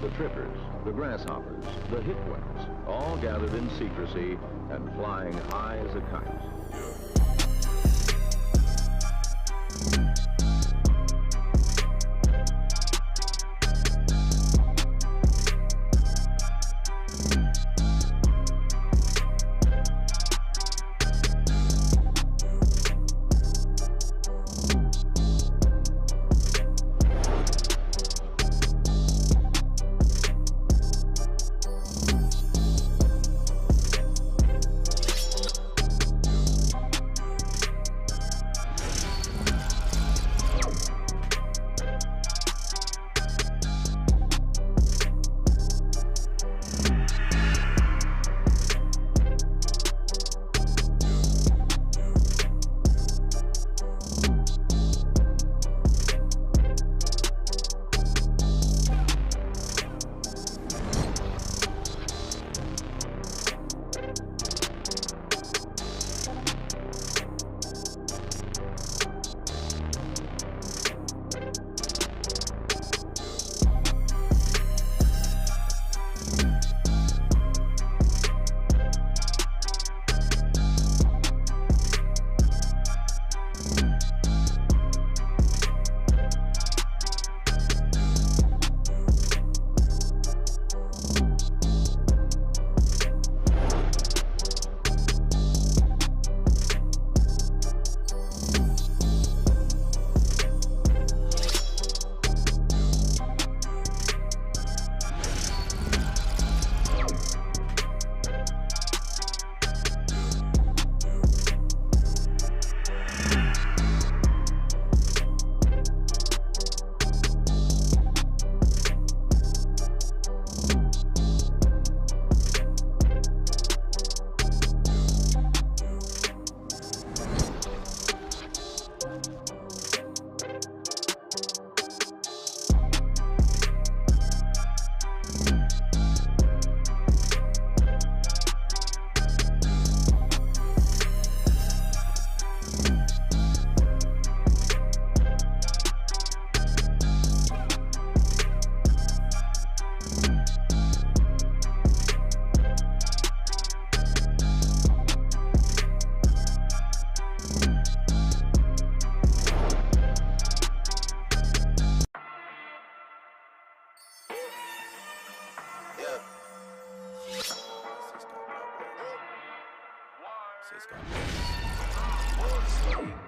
the trippers, the grasshoppers, the hipwits, all gathered in secrecy and flying high as a kite.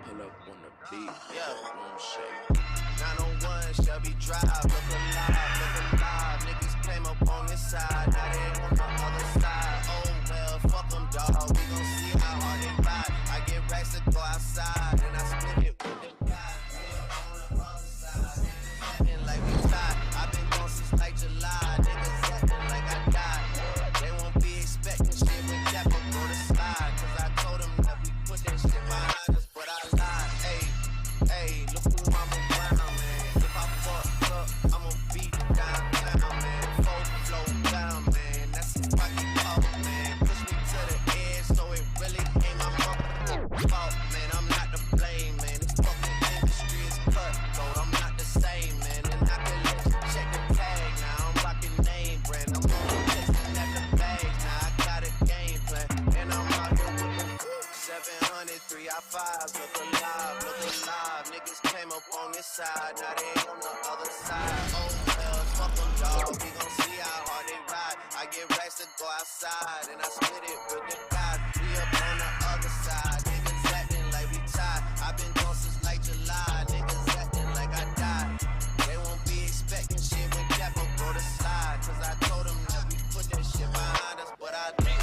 Pull up on the beat, room shake. 901 Shelby Drive, look alive. Niggas came up on this side, now they on the other side. Oh well, fuck them, dawg. We gon' see how hard they ride. I get racks to go outside, and I split it with the guys. On the other side, acting like we tied. I've been gone since like July. Niggas acting like I died. They won't be expecting shit when Dapper go to slide. Cause I told them that we put that shit behind us, but I lied. Hey, look who I'm around, man. If I fuck up, I'ma beat down, man. Full flow down, man. That's if I keep up, man. Push me to the edge, so it really ain't my fault, man. I'm not to blame, man. This fucking industry is cutthroat. I'm not the same, man. And I can let you check the tag. Now I'm rocking name brand. I'm only chasing at the bag. Now I got a game plan, and I'm out here with the 700, 3i5s. Look alive. Niggas came up on this side, now they on the other side. Oh well, fuck them, dawg. We gon' see how hard they ride. I get racks to go outside, and I split it with the guys. We up on the other side. Niggas acting like we tied. I've been gone since like July. Niggas acting like I died. They won't be expecting shit when Dapper go to slide. Cause I told them that we put that shit behind us, but I didn't.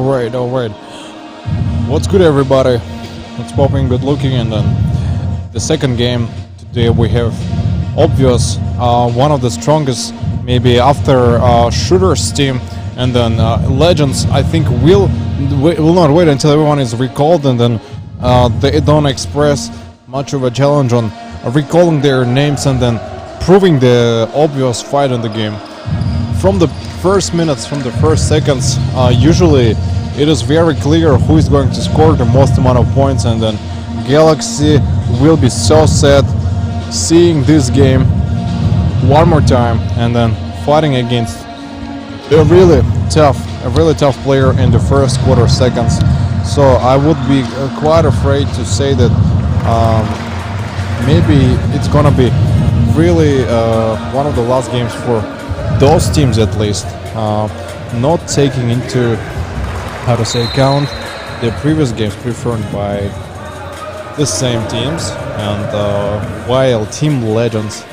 Alright. What's good, everybody? What's popping, good looking? And then the second game today we have obvious, one of the strongest maybe after shooters team, and then legends. I think will not wait until everyone is recalled, and then they don't express much of a challenge on recalling their names and then proving the obvious fight in the game. From the first minutes, from the first seconds, usually it is very clear who is going to score the most amount of points, and then Galaxy will be so sad seeing this game one more time and then fighting against a really tough player in the first quarter seconds. So I would be quite afraid to say that maybe it's gonna be really one of the last games for those teams, at least, not taking into account the previous games performed by the same teams, and while Team Legends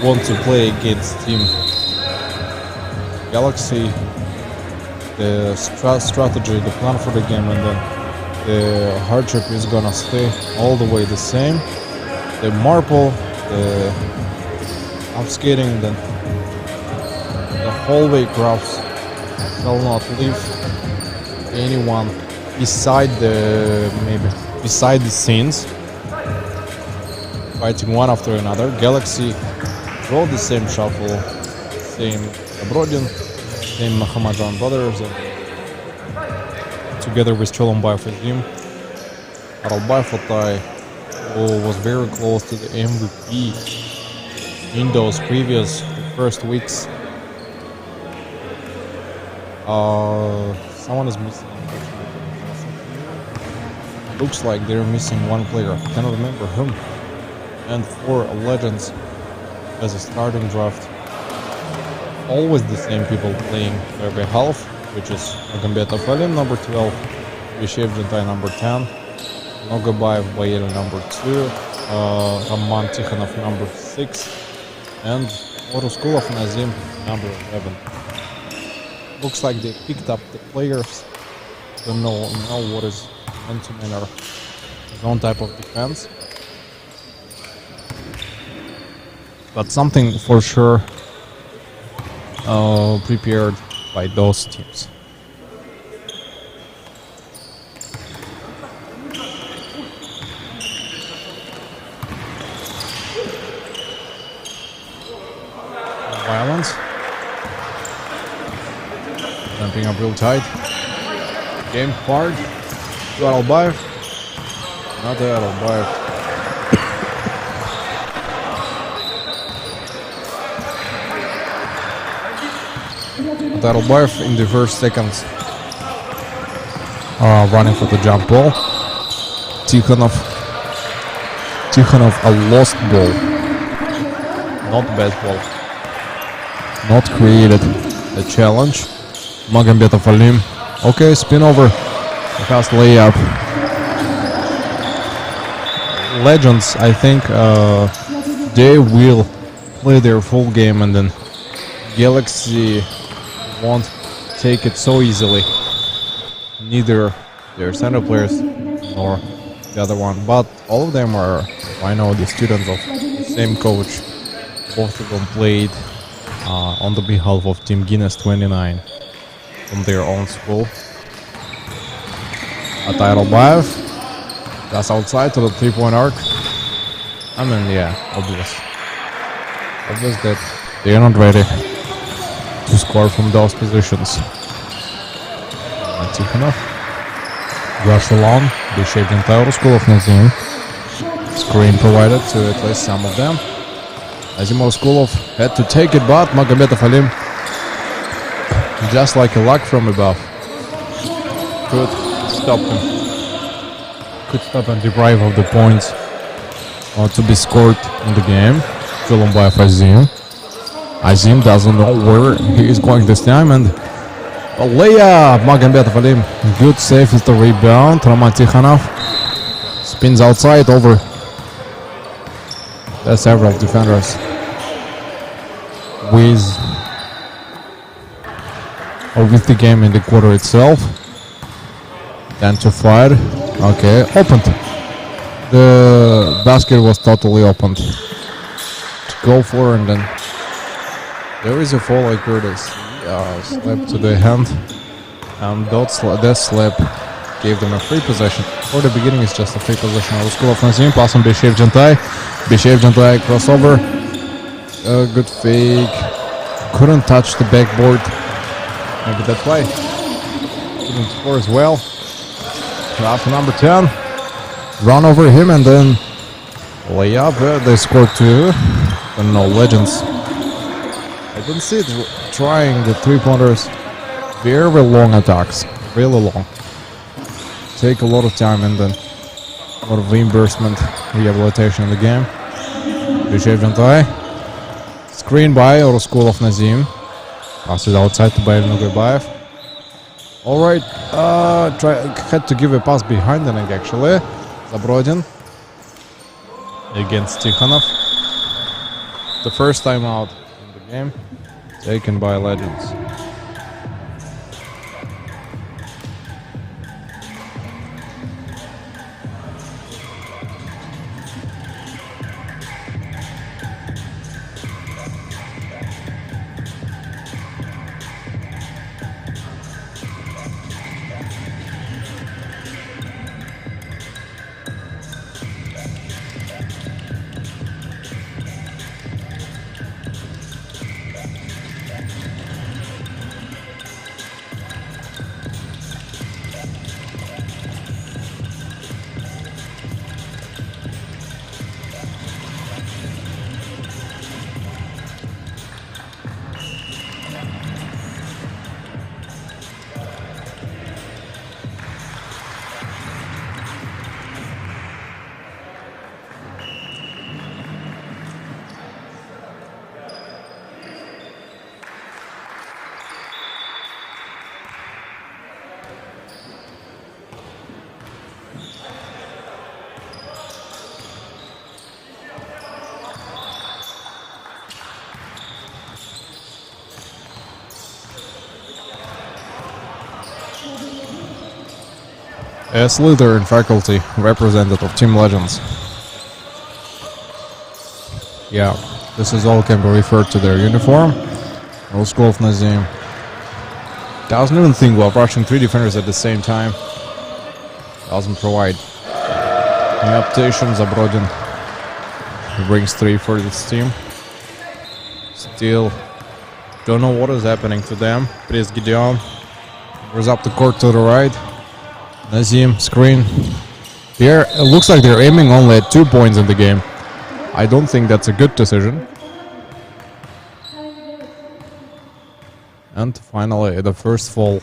want to play against Team Galaxy, the strategy, the plan for the game, and then the hardship is gonna stay all the way the same. The marble, the upskating, then the hallway graphs shall not leave anyone beside the scenes, fighting one after another. Galaxy draw the same shuffle, same Abrodin, same Mahamajan brothers, and together with Cholombayev Azim, Aralbayev Otai, who was very close to the MVP in those previous first weeks. Someone is missing. Looks like they're missing one player. I cannot remember whom. And 4 legends as a starting draft. Always the same people playing their behalf, which is Magambetov Alim, number 12, Vishev Gentai, number 10, Nogabayev Bayev, number 2, Roman Tikhonov, number 6, and Oruskulov Nazim, number 11. Looks like they picked up the players to know what is meant to mean or zone type of defense. But something for sure prepared by those teams. Violence. Jumping up real tight. Game hard. To Aralbayev. Not Aralbayev. Aralbayev in the first seconds running for the jump ball. Tikhonov a lost ball, not bad ball, not created a challenge. Magambetov Alim, okay, spin over, fast layup. Legends, I think they will play their full game, and then Galaxy won't take it so easily. Neither their center players nor the other one, but all of them are, I know, the students of the same coach. Both of them played on the behalf of Team Guinness 29 from their own school. Aralbayev, that's outside to the 3-point arc. I mean, yeah, obvious that they are not ready to score from those positions. Tikhonov, rush along, the shaped entire school of Nazim. Screen provided to at least some of them. Nazim Skulov had to take it, but Magambetov Alim, just like a luck from above, could stop him. Could stop and deprive of the points to be scored in the game. Cholombayev Azim. Azim doesn't know where he is going this time, and a layup. Magambetov Alim, good save is the rebound. Roman Tikhonov spins outside over several defenders with the game in the quarter itself. Then to fire. Okay, opened. The basket was totally opened. To go for, and then there is a fall, I heard this. Slap to the hand. And that slap gave them a free possession. For the beginning, it's just a free possession. Ruskulov Nazim, pass on Bishev Jantai. Bishev Jantai crossover. Good fake. Couldn't touch the backboard. Maybe that's why. Couldn't score as well. After number 10. Run over him and then layup. They scored 2. And no legends. I didn't see it trying the 3-pointers. Very long attacks. Really long. Take a lot of time and then a lot of reimbursement, rehabilitation in the game. Bishev Jantai. Screen by Ruskulov Nazim. Pass it outside to Bayev Nugabayev. Alright, had to give a pass behind the neck actually. Zabrodin against Tikhonov. The first time out in the game, taken by Legends. As leader and faculty representative Team Legends. Yeah, this is all can be referred to their uniform. Ruskulov Nazim doesn't even think while rushing 3 defenders at the same time. Doesn't provide any optation. Zabrodin brings 3 for this team. Still don't know what is happening to them. Prince Gideon goes up the court to the right. Nazim, screen. Here, it looks like they're aiming only at 2 points in the game. I don't think that's a good decision. And finally, the first fall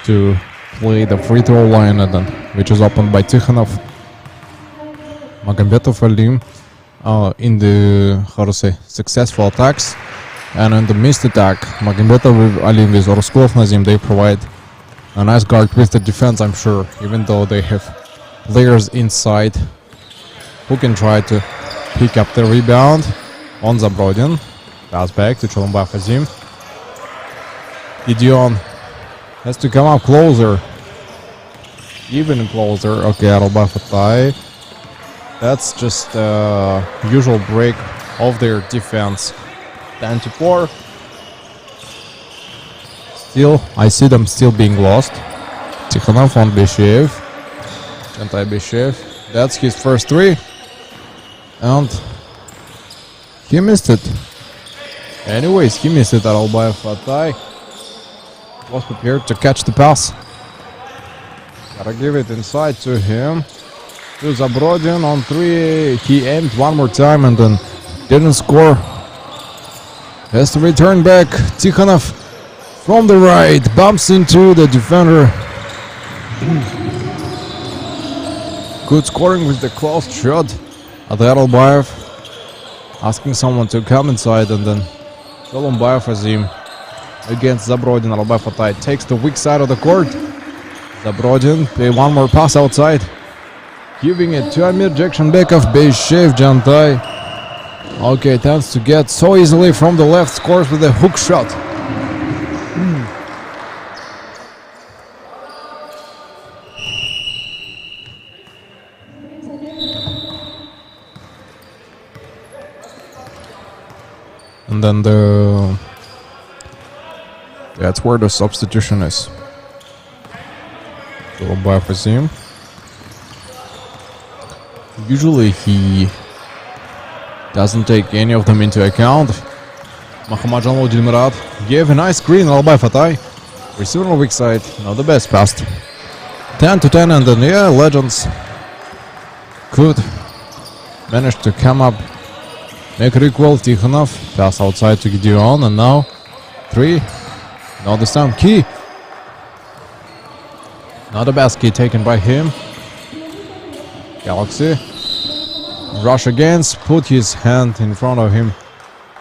to play the free throw line, and then, which is opened by Tikhonov. Magambetov Alim in the, how to say, successful attacks. And in the missed attack, Magambetov Alim with Ruskulov Nazim, they provide a nice guard with the defense, I'm sure, even though they have players inside who can try to pick up the rebound on Zabrodin. Pass back to Cholumbayev Azim. Gideon has to come up closer. Even closer. Okay, Aralbayev Atai. That's just usual break of their defense. 10-4. Still, I see them still being lost. Tikhonov on Bishev. Anti-Bishev. That's his first 3. And he missed it. Anyways, he missed it. Aralbayev Atai was prepared to catch the pass. Gotta give it inside to him. To Zabrodin on 3. He aimed one more time and then didn't score. Has to return back. Tikhonov from the right, bumps into the defender. Good scoring with the close shot at Aralbayev. Asking someone to come inside, and then Cholumbayev Azim against Zabrodin. Aralbayev Atai takes the weak side of the court. Zabrodin, pay one more pass outside. Giving it to Amir Jacksonbekov, Bishev Jantai. Okay, tends to get so easily from the left, scores with a hook shot. and then that's where the substitution is. By Fazim. Usually he doesn't take any of them into account. Mahamadjanlu Dilmurat gave a nice screen. Albai Fatay, receiver on weak side, not the best pass. 10 to 10, and then yeah, Legends could manage to come up, make it equal. Tikhonov pass outside to Gideon, and now 3. Now this time Key. Not a basket taken by him. Galaxy rush against, put his hand in front of him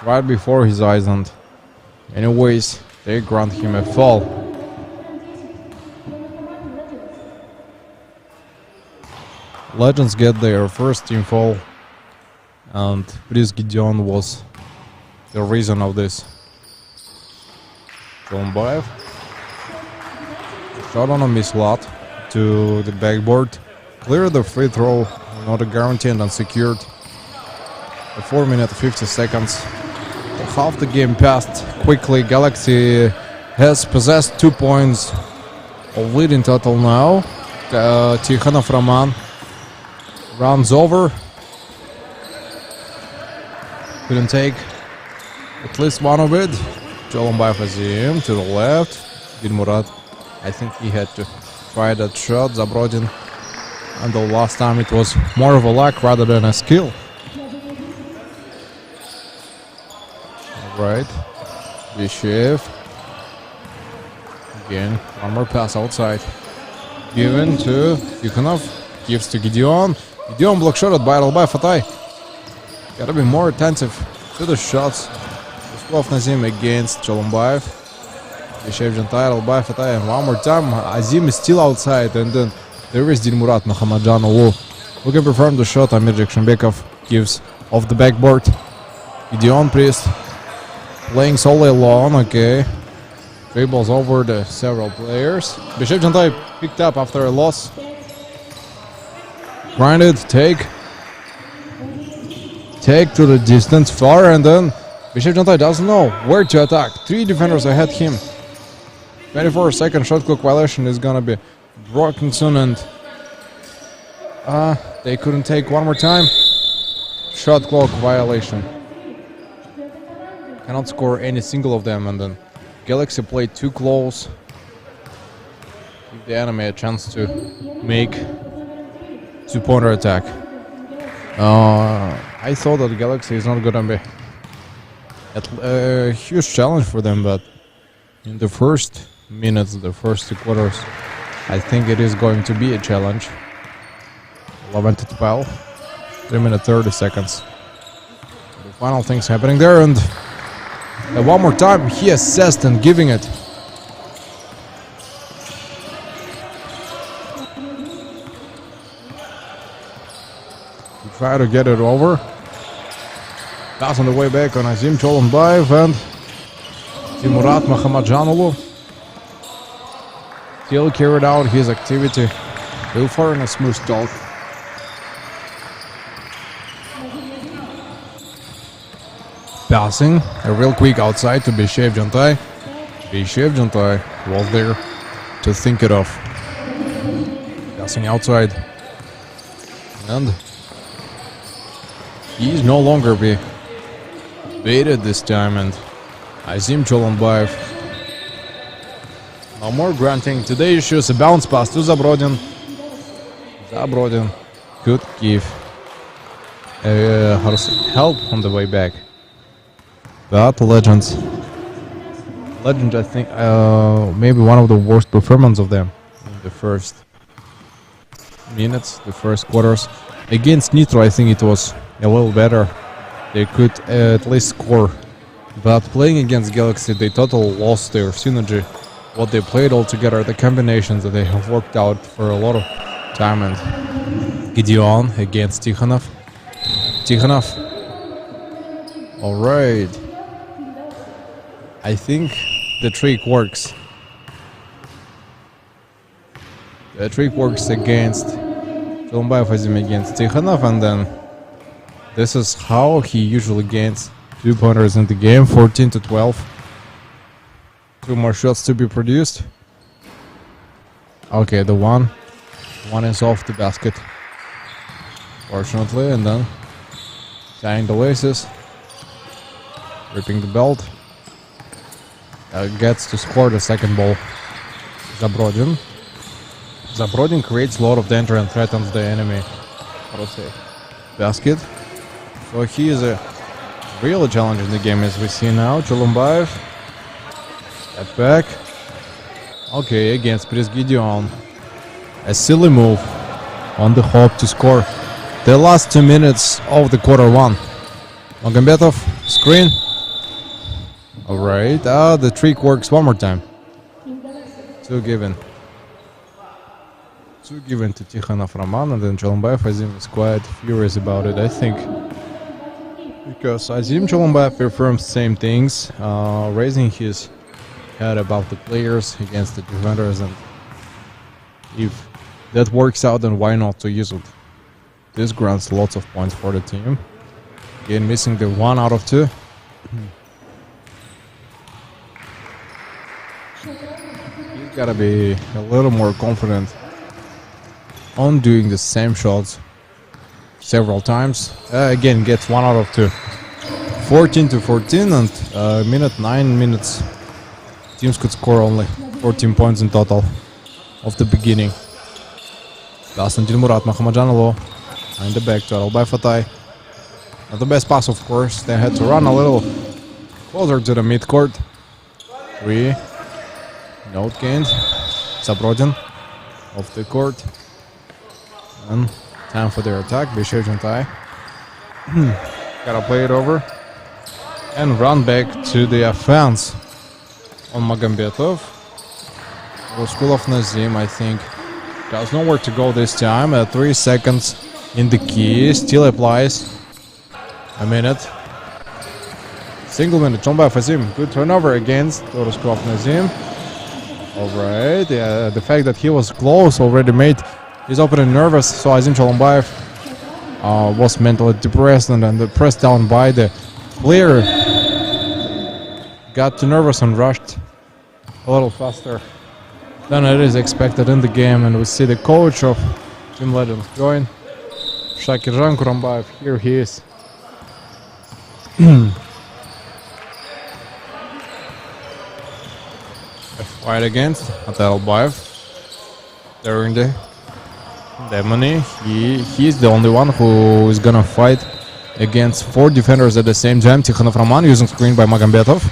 right before his eyes, and anyways they grant him a foul. Legends get their first team foul, and Pris Gideon was the reason of this. Zolombayev shot on a miss lot to the backboard. Clear the free throw, not a guaranteed and secured. A 4 minute 50 seconds. Half the game passed quickly. Galaxy has possessed 2 points of lead in total now. Tikhonov Roman runs over. Couldn't take at least one of it. Zolombayev Azim to the left. Dilmurat, I think he had to try that shot. Zabrodin, and the last time it was more of a luck rather than a skill. Alright, Vishev. Again, one more pass outside. Given to Tikhonov. Gives to Gideon. Gideon block shot by Albai Fatay. Gotta be more attentive to the shots. Of Nazim against Zolombayev. Vishev Jantai, Albai Fatay, and one more time Azim is still outside, and then there is Dilmurat Mahamadjanlu who can perform the shot. Amir Jakshanbekov gives off the backboard. Gideon Priest playing solely alone. Okay, dribbles over the several players. Vishev Jantai picked up after a loss. Grinded, take to the distance far, and then Vishev Jantai doesn't know where to attack. 3 defenders ahead him. 24-second shot clock violation is gonna be broken soon, and they couldn't take one more time. Shot clock violation. Cannot score any single of them, and then Galaxy played too close. Give the enemy a chance to make 2-pointer attack. I thought that Galaxy is not gonna be a huge challenge for them, but in the first minutes, the first 2 quarters, I think it is going to be a challenge. 11 to 12, 3 minutes 30 seconds. The final things happening there, and one more time he assessed and giving it. He tried to get it over. Pass on the way back on Azim Zolombayev, and Dilmurat Mahamadjanlu still carried out his activity. Will far in a smooth talk. Passing a real quick outside to Vishev Jantai. Vishev Jantai was there to think it off. Passing outside, and he's no longer be baited this time, and Azim Zolombayev no more granting. Today issues a bounce pass to Zabrodin. Zabrodin could give help on the way back, but Legends, I think maybe one of the worst performance of them in the first minutes, the first quarters. Against Nitro, I think it was a little better. They could at least score, but playing against Galaxy, they totally lost their synergy. What they played all together, the combinations that they have worked out for a lot of time. And Gideon against Tikhonov. All right, I think the trick works. The trick works against Zolombayev Azim against Tikhonov, and then this is how he usually gains 2 pointers in the game, 14-12. 2 more shots to be produced. Okay, the one is off the basket, fortunately, and then tying the laces, ripping the belt. Gets to score the second ball. Zabrodin. Zabrodin creates a lot of danger and threatens the enemy. How to say? Basket. So he is a real challenge in the game, as we see now. Cholumbayev. Step back. Okay, against Gideon. A silly move on the hop to score. The last 2 minutes of the quarter one. Magambetov, screen. Alright, the trick works one more time. 2 given. 2 given to Tikhonov Roman, and then Cholumbayev Azim is quite furious about it, I think. Because Azim Cholumbayev performs same things, raising his head above the players against the defenders, and if that works out, then why not to use it? This grants lots of points for the team. Again, missing the 1 out of 2. He's gotta be a little more confident on doing the same shots several times. Again, gets 1 out of 2. 14-14, and minute 9 minutes. Teams could score only 14 points in total of the beginning. Konstantin Murat Mahamadjanoglu in the back to Aralbay Fatay. Not the best pass, of course. They had to run a little closer to the midcourt. 3. Note gained. Zabrodin off the court. And time for their attack. Bishev Jantai. Gotta play it over. And run back to the offense on Magambetov. Ruskulov Nazim, I think, does nowhere to go this time. 3 seconds in the key. Still applies. A minute. Single minute. Cholumbayev Azim. Good turnover against Ruskulov Nazim. Alright. Yeah, the fact that he was close already made his opponent nervous. So Azim Cholumbayev was mentally depressed, and then pressed down by the player. Got too nervous and rushed a little faster than it is expected in the game, and we see the coach of Team Legends join. Shakirjan Kurambayev, here he is. A fight against Atalbayev. During the Demony, he's the only one who is gonna fight against 4 defenders at the same time. Tikhonov Roman using screen by Magambetov.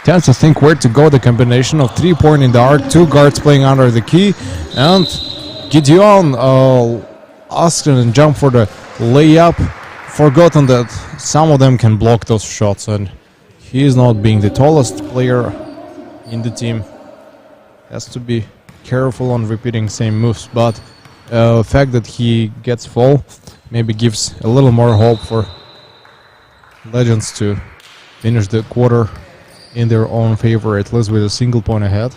Tends to think where to go. The combination of 3-point in the arc, 2 guards playing under the key, and Gideon asked and jumped for the layup. Forgotten that some of them can block those shots, and he is not being the tallest player in the team. Has to be careful on repeating same moves, but the fact that he gets full maybe gives a little more hope for Legends to finish the quarter in their own favor, at least with a single point ahead.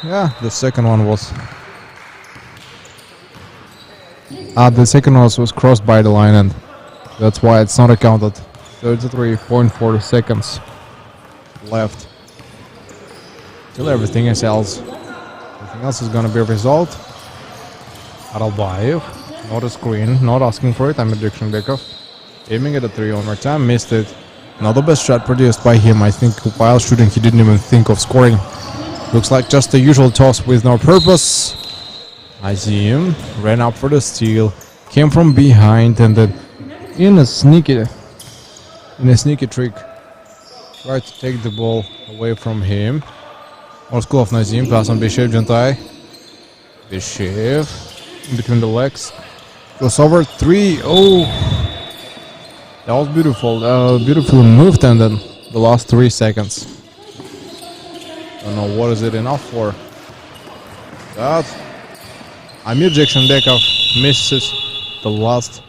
Yeah, the second one was crossed by the line, and that's why it's not accounted. 33.4 seconds left till everything else. Everything else is gonna be a result. Aralbayev, not a screen, not asking for it. I'm Addiction Bekov. Aiming at a 3 one more time, missed it. Not the best shot produced by him. I think while shooting he didn't even think of scoring. Looks like just the usual toss with no purpose. Azim ran up for the steal, came from behind, and then in a sneaky trick tried to take the ball away from him. Ruskulov Nazim, pass on Bishev Jantai. Bishev in between the legs. Goes over 3. Oh, that was beautiful. Beautifully moved, and then the last 3 seconds. Don't know what is it enough for. That Amir Jakshanbekov misses the last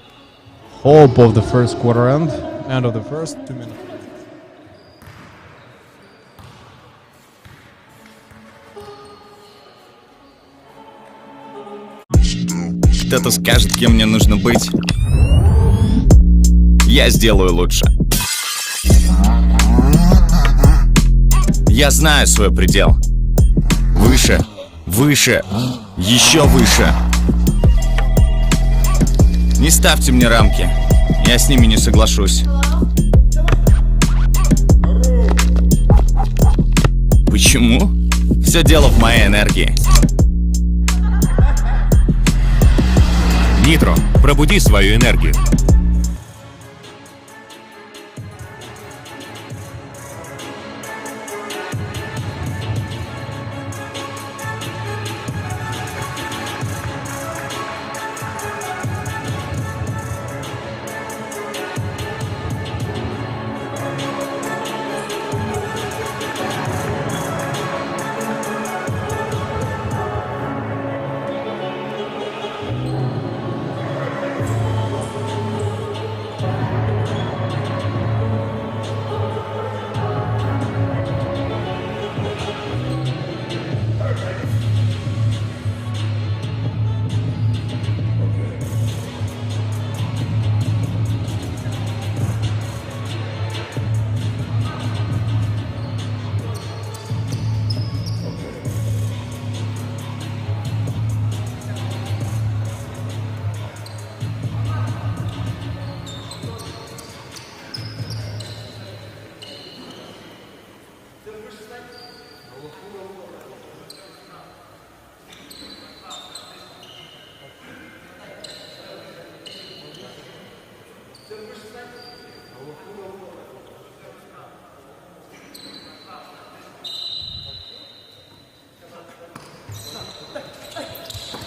hope of the first quarter end of the first 2 minutes. Кто-то скажет, кем мне нужно быть. я сделаю лучше. Я знаю свой предел. Выше, выше, еще выше. Не ставьте мне рамки, я с ними не соглашусь. Почему? Все дело в моей энергии. Нитро, пробуди свою энергию.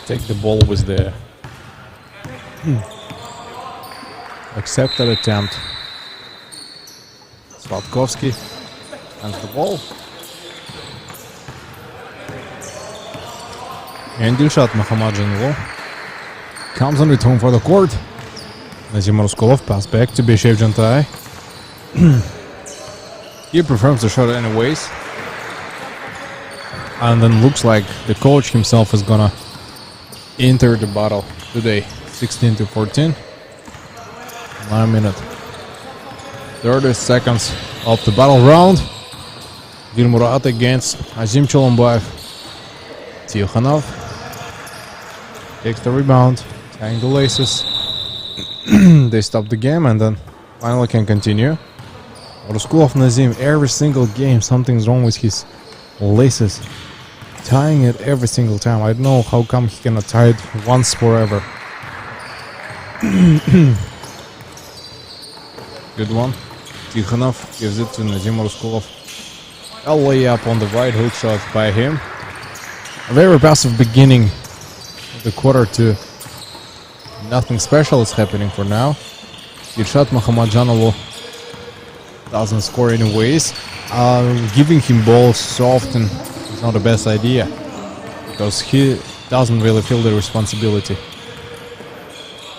Take the ball with the accepted attempt. Slatkovsky and the ball. And Dilshad Mahamadjanov comes on return for the court. Nazim Ruskolov pass back to Beshev Jantai. He performs the shot anyways. And then looks like the coach himself is gonna enter the battle today. 16-14. 9 minutes 30 seconds of the battle round. Dilmurat against Azim Cholombayev. Tikhonov takes the rebound, tying the laces. They stop the game and then finally can continue. Ruskolov Nazim, every single game something's wrong with his laces. Tying it every single time. I don't know how come he cannot tie it once forever. Good one. Tikhonov gives it to Nazim Ruskolov. A layup on the right, hook shot by him. A very passive beginning of the quarter two. Nothing special is happening for now. Dilshad Mahamadjanov doesn't score anyways. Giving him balls so often is not the best idea, because he doesn't really feel the responsibility.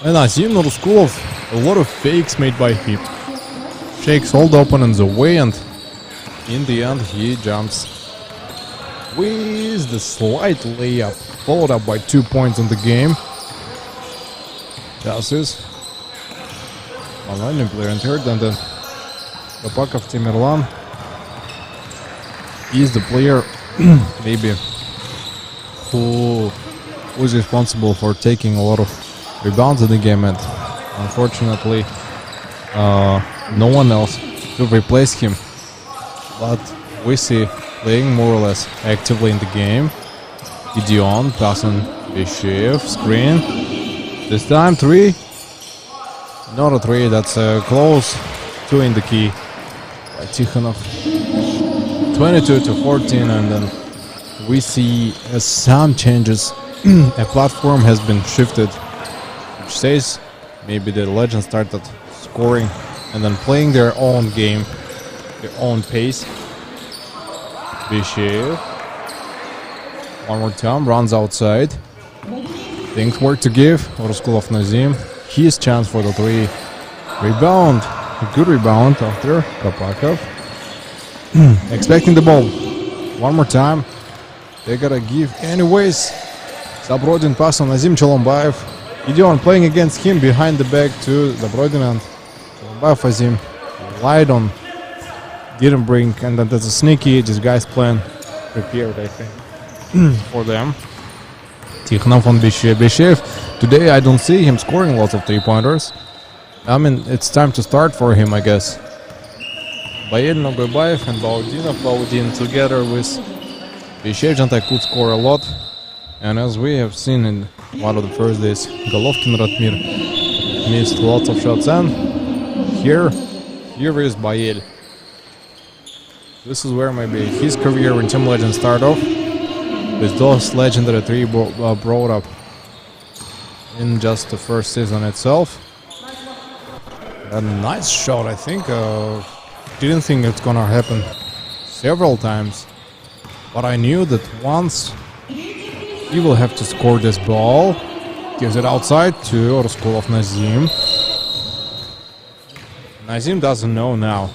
And Nazim Ruskolov, a lot of fakes made by him. Shakes all the opponents away and in the end he jumps with the slight layup, followed up by 2 points in the game. Passes. Online player entered, and then Kapakov Timirlan is the player maybe who was responsible for taking a lot of rebounds in the game, and unfortunately no one else to replace him. But we see playing more or less actively in the game. Gideon passing Beshev, screen. This time 3. Not a 3, that's close. 2 in the key. Tikhonov. 22-14, and then we see some changes. A platform has been shifted, which says maybe the Legends started scoring and then playing their own game, their own pace. Beshev. One more time, runs outside. Things work to give. Ruskolov Nazim. His chance for the 3. Rebound. A good rebound after Kapakov. Expecting the ball. One more time. They gotta give anyways. Zabrodin pass on Nazim Cholombayev. Gideon playing against him behind the back to Zabrodin, and Azim lied on, didn't bring, and then there's a sneaky disguise plan prepared, I think, for them. Tikhonov on Beshev. Today I don't see him scoring lots of 3-pointers. I mean, it's time to start for him, I guess. Bayel Nogobayev and Baudin together with Beshev could score a lot. And as we have seen in one of the first days, Golovkin Ratmir missed lots of shots, and here is Bayel. This is where maybe his career in Team Legends start off, with those legendary 3 brought up in just the first season itself. A nice shot, I think. Didn't think it's gonna happen several times, but I knew that once he will have to score this ball. Gives it outside to Oroskulov Nazim. Nazim doesn't know now.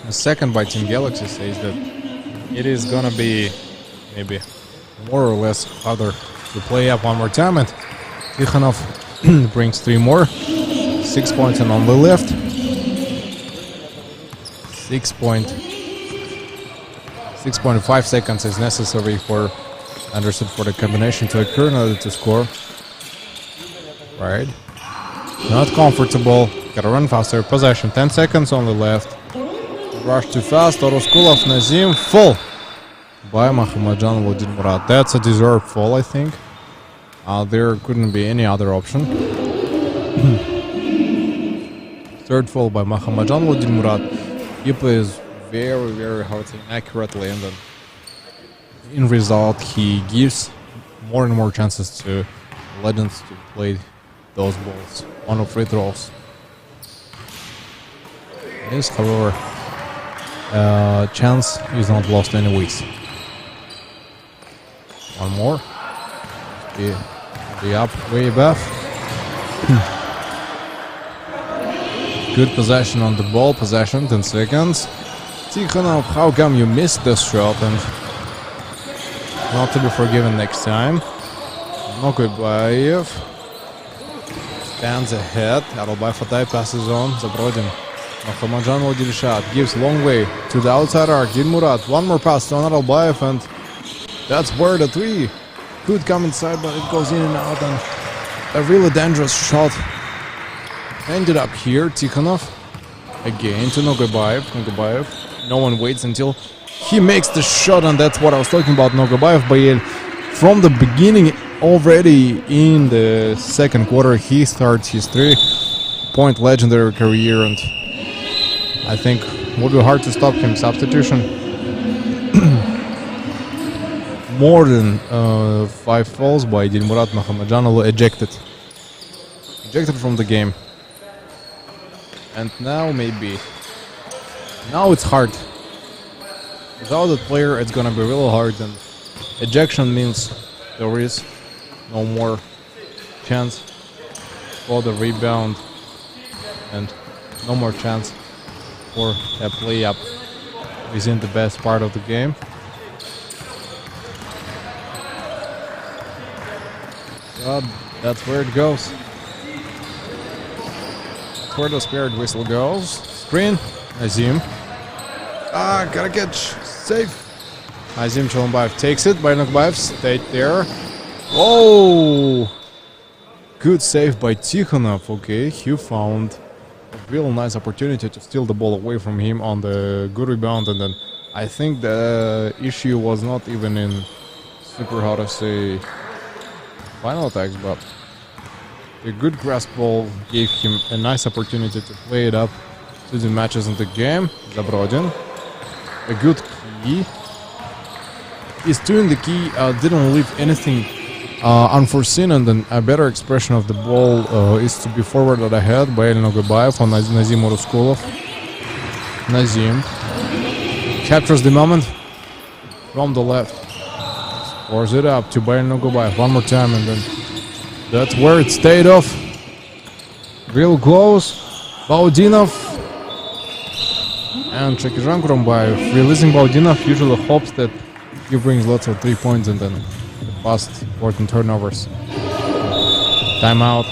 The second by Team Galaxy says that it is gonna be maybe more or less harder to play up one more time, and Tikhonov brings 3 more. 6 points and on the left. 6.5 seconds is necessary for Anderson for the combination to occur in order to score. Right. Not comfortable. Gotta run faster. Possession. 10 seconds on the left. Rush too fast. Oroskulov Nazim. Full by Mahamadjan Vladimir. That's a deserved fall, I think. There couldn't be any other option. Third fall by Mahamadjan Vladimir. He plays very, very hard and accurately, and then in result he gives more and more chances to Legends to play those balls on free throws. This, however, chance is not lost anyways. One more. Be up way above. Good possession on the ball. Possession, 10 seconds. Tikhonov, how come you missed this shot? And not to be forgiven next time. Nogobayev stands ahead. Aralbayev Fatay passes on. Zabrodin. Mahamadjan Vladimir shot. Gives long way to the outside arc. Dilmurat. One more pass to Aralbayev, and that's where the 3 could come inside, but it goes in and out. And a really dangerous shot ended up here. Tikhonov again to Nogobayev. Nogobayev. No one waits until he makes the shot, and that's what I was talking about. Nogobayev Bayel from the beginning already in the second quarter. He starts his 3-point legendary career, and I think it would be hard to stop him. Substitution. More than 5 fouls by Dilmurat Mahamadjanoglu. Ejected from the game. And now maybe. Now it's hard. Without that player, it's gonna be really hard, and ejection means there is no more chance for the rebound and no more chance for a play up within the best part of the game. But that's where it goes. That's where the spirit whistle goes. Screen. Azim. Gotta catch. Safe. Azim Cholombayev takes it. Nogobayev stayed there. Oh! Good save by Tikhonov. Okay, he found a real nice opportunity to steal the ball away from him on the good rebound, and then I think the issue was not even in super, how to say, final attacks, but a good grasp ball gave him a nice opportunity to play it up to the matches in the game. Zabrodin. A good key. He's doing the key, didn't leave anything unforeseen, and then a better expression of the ball is to be forwarded ahead by Nogobayev on Nazim Oroskulov. Nazim captures the moment from the left. Scores it up to Bayern Nogobayev one more time, and then that's where it stayed off. Real close. Baudinov and Chekizhan Kurombayev. Releasing Baudinov usually hopes that he brings lots of 3 points, and then fast important turnovers. Timeout.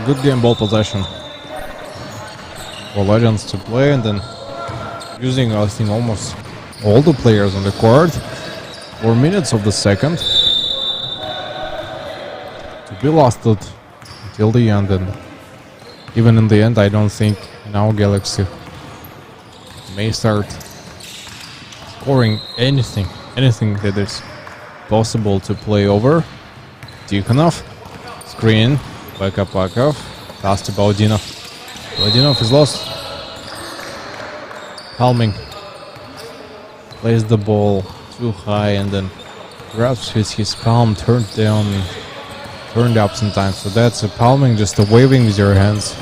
Good game, ball possession for Legends to play, and then using, I think, almost all the players on the court. 4 minutes of the second to be lasted until the end, and even in the end, I don't think now Galaxy may start scoring anything that is possible to play over. Tikhonov, screen. Backup, pass to Baudinov. Baudinov is lost. Palming plays the ball too high and then grabs his palm turned down, turned up sometimes. So that's a palming, just a waving with your hands.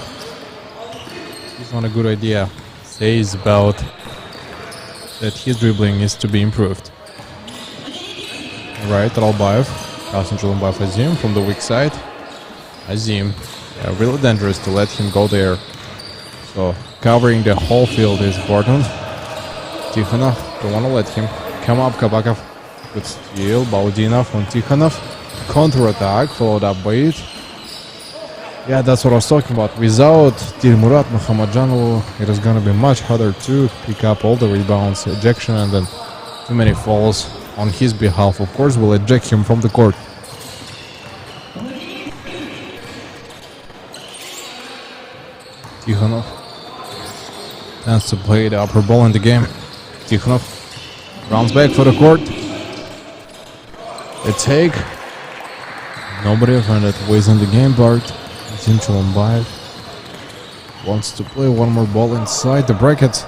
It's not a good idea. Says about that his dribbling needs to be improved. Right, Ralbaev. Passing to Ralbaev Azim from the weak side. Azim, really dangerous to let him go there. So covering the whole field is important. Tikhonov, don't want to let him come up. Kabakov, good steal. Baudinov on Tikhonov. Counter-attack, followed up by it. Yeah, that's what I was talking about. Without Dilmurat Muhammadjanov, it is going to be much harder to pick up all the rebounds, ejection, and then too many falls on his behalf. Of course, will eject him from the court. Tikhonov tends to play the upper ball in the game. Tikhonov rounds back for the court. A take. Nobody offended. Ways in the game part. Azim Chalombayev wants to play one more ball inside the bracket.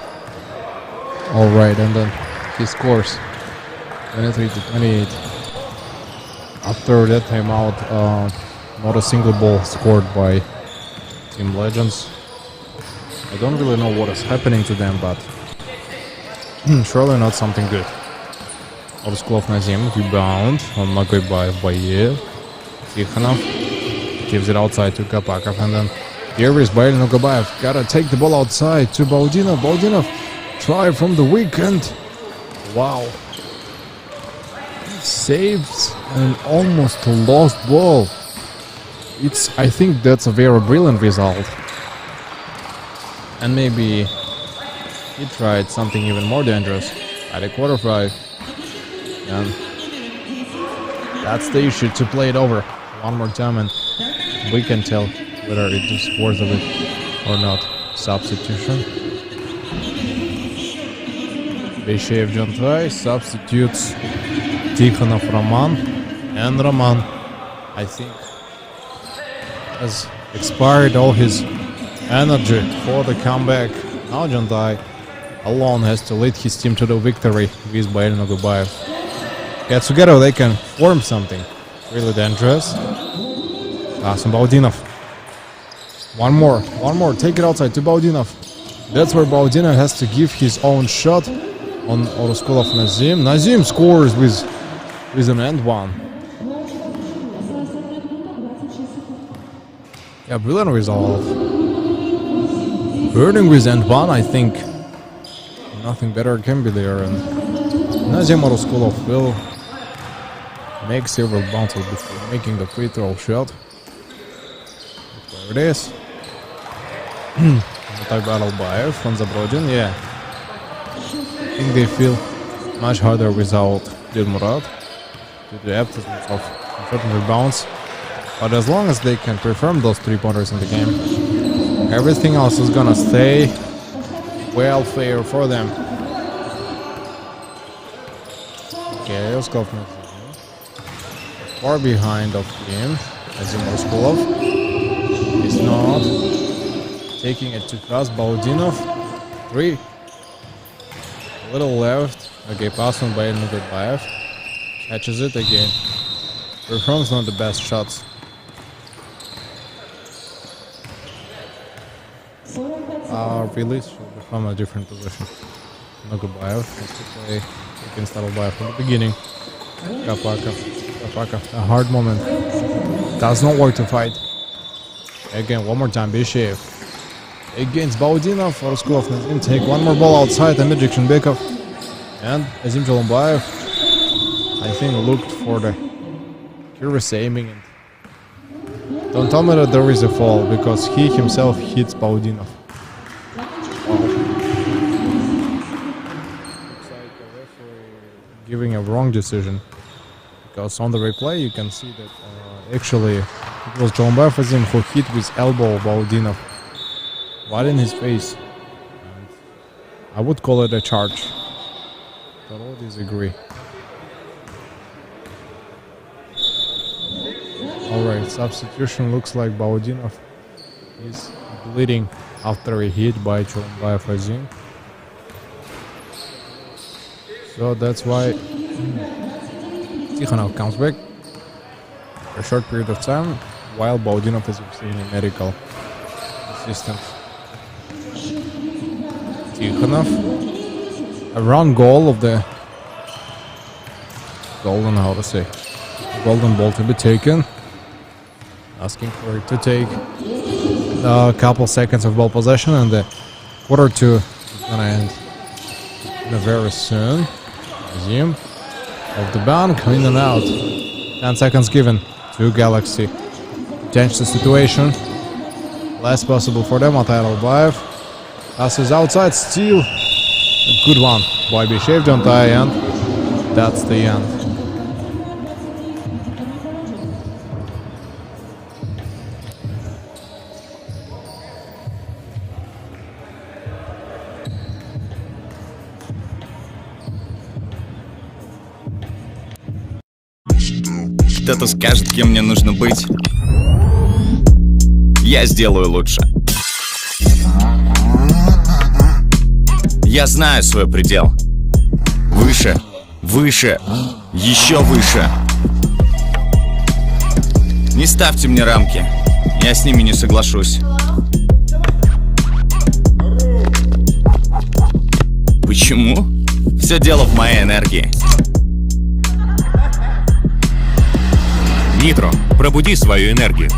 Alright, and then he scores 23-28. After that timeout, not a single ball scored by Team Legends. I don't really know what is happening to them, but surely not something good. Orsklov Nazim, rebound on Magoybayev by Yev. Tikhonov gives it outside to Kapakov, and then here is Bail Nogabayev. Gotta take the ball outside to Baudinov. Baudinov try from the weekend. Wow. Saves an almost lost ball. I think that's a very brilliant result. And maybe he tried something even more dangerous at a quarter five. And that's the issue, to play it over one more time, and we can tell whether it is worth of it or not. Substitution. Besheev Jantai substitutes Tikhonov Roman. And Roman, I think, has expired all his energy for the comeback. Now Jantai alone has to lead his team to the victory with Bail Nogubayev. Yeah, together they can form something really dangerous. Pass on Baudinov. One more, take it outside to Baudinov. That's where Baudinov has to give his own shot on Oroskolov Nazim. Nazim scores with an end one. Yeah, brilliant resolve. Burning with end one, I think nothing better can be there. And Nazimaro Skulov will make several bounces before making the free throw shot. There it is. Attack battle by F on Zabrodin, yeah. I think they feel much harder without Dilmurad due to the absence of certain rebounds. But as long as they can perform those 3-pointers in the game, everything else is gonna stay well fair for them. Okay, Oskov far behind of him, as in Moskulov. He's not taking it too fast. Baudinov, 3. A little left. Okay, pass on by Nugutbayev. Catches it again. Performs not the best shots. Release should be from a different position. Nugutbayev has to play against Albayev from the beginning. Kapaka, a hard moment. Does not work to fight. Again, one more time, Bishev. Against Baudinov, Roskulov Nazim take one more ball outside, and Ejection Bekov. And Azim Chalombayev, I think, looked for the curious aiming. And don't tell me that there is a foul, because he himself hits Baudinov. Wow. Looks like a referee giving a wrong decision. Because on the replay you can see that actually it was Chalombayev Azim who hit with elbow Baudinov right in his face. And I would call it a charge. Totally disagree. Alright, substitution looks like Baudinov is bleeding after a hit by Chalombayev Azim. So that's why Tikhonov comes back for a short period of time while Baudinov is receiving medical assistance. Tikhonov, a run goal of the golden ball to be taken. Asking for it to take a couple seconds of ball possession, and the quarter 2 is gonna end very soon. Azim of the bank, in and out. 10 seconds given to Galaxy. Change the situation. Less possible for them. Atay Albayev passes outside. Steal. A good one by Bishev Jontai, and that's the end. Кто-то скажет, кем мне нужно быть. Я сделаю лучше. Я знаю свой предел. Выше, выше, еще выше. Не ставьте мне рамки. Я с ними не соглашусь. Почему? Все дело в моей энергии. Нитро, пробуди свою энергию.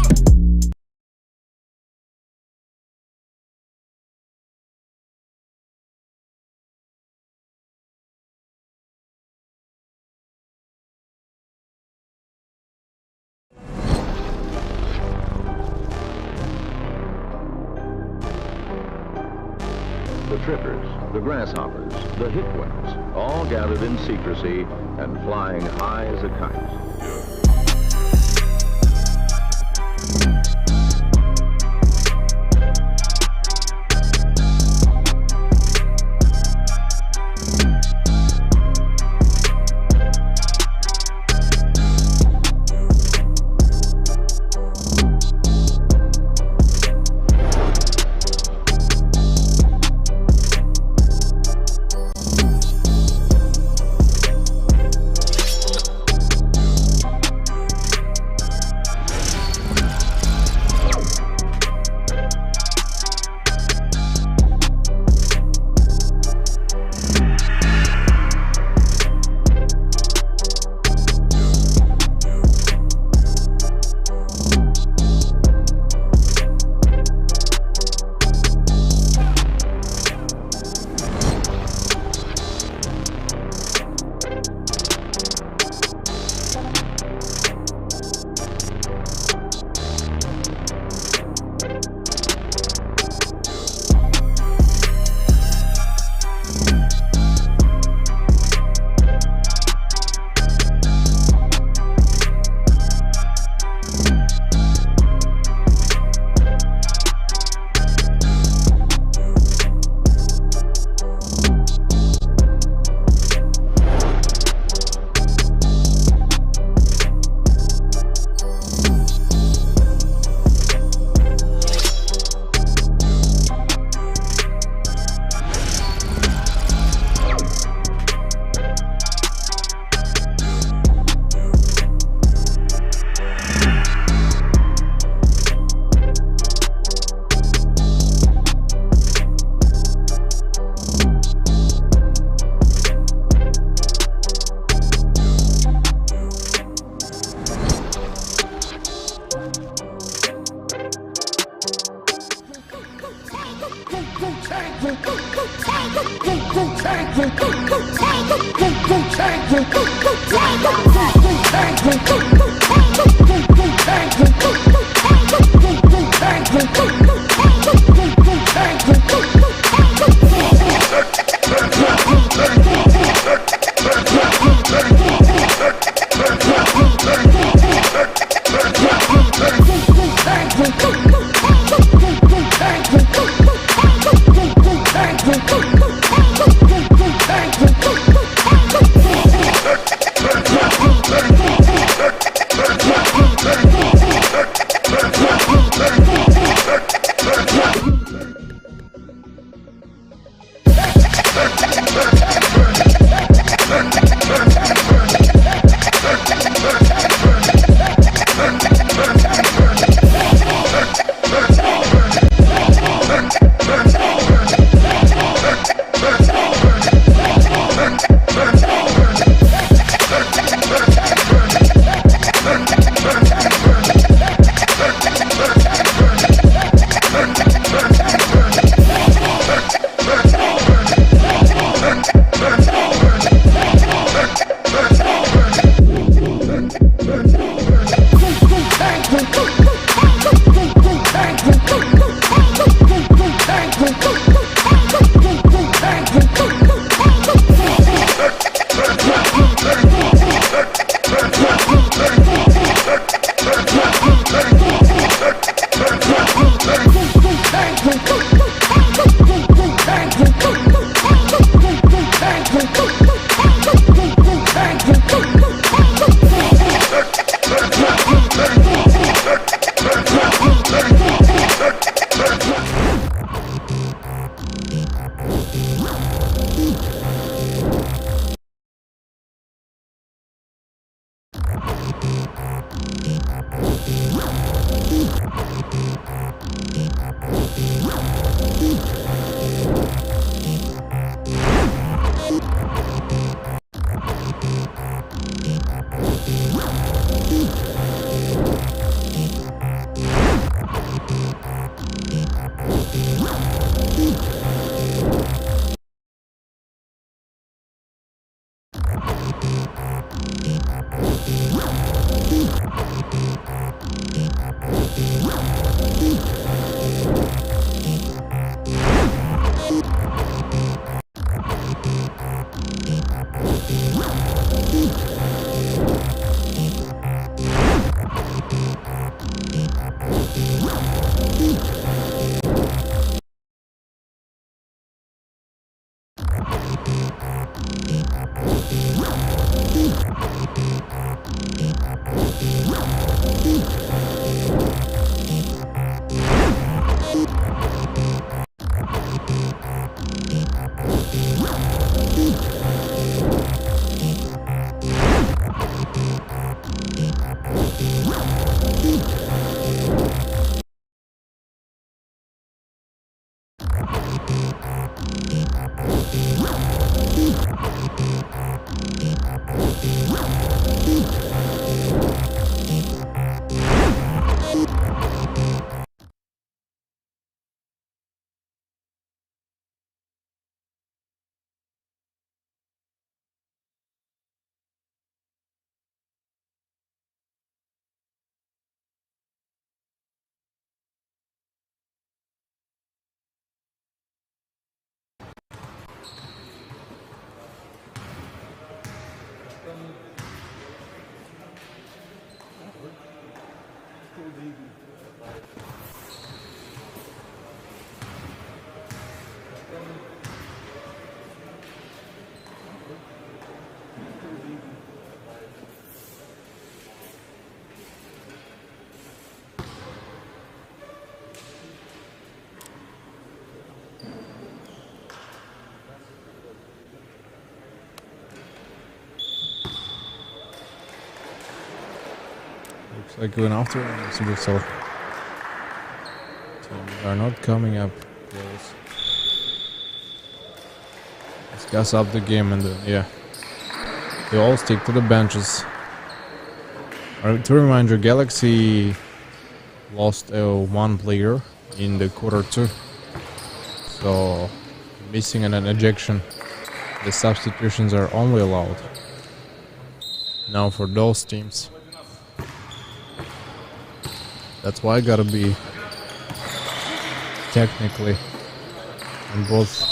The trippers, the grasshoppers, the hitwings, all gathered in secrecy and flying high as a kite. Like going after him, so they are not coming up close. Let's gas up the game and then, yeah, they all stick to the benches. To remind you, Galaxy lost one player in the quarter 2, So missing an ejection. The substitutions are only allowed now for those teams. That's why I gotta be technically on both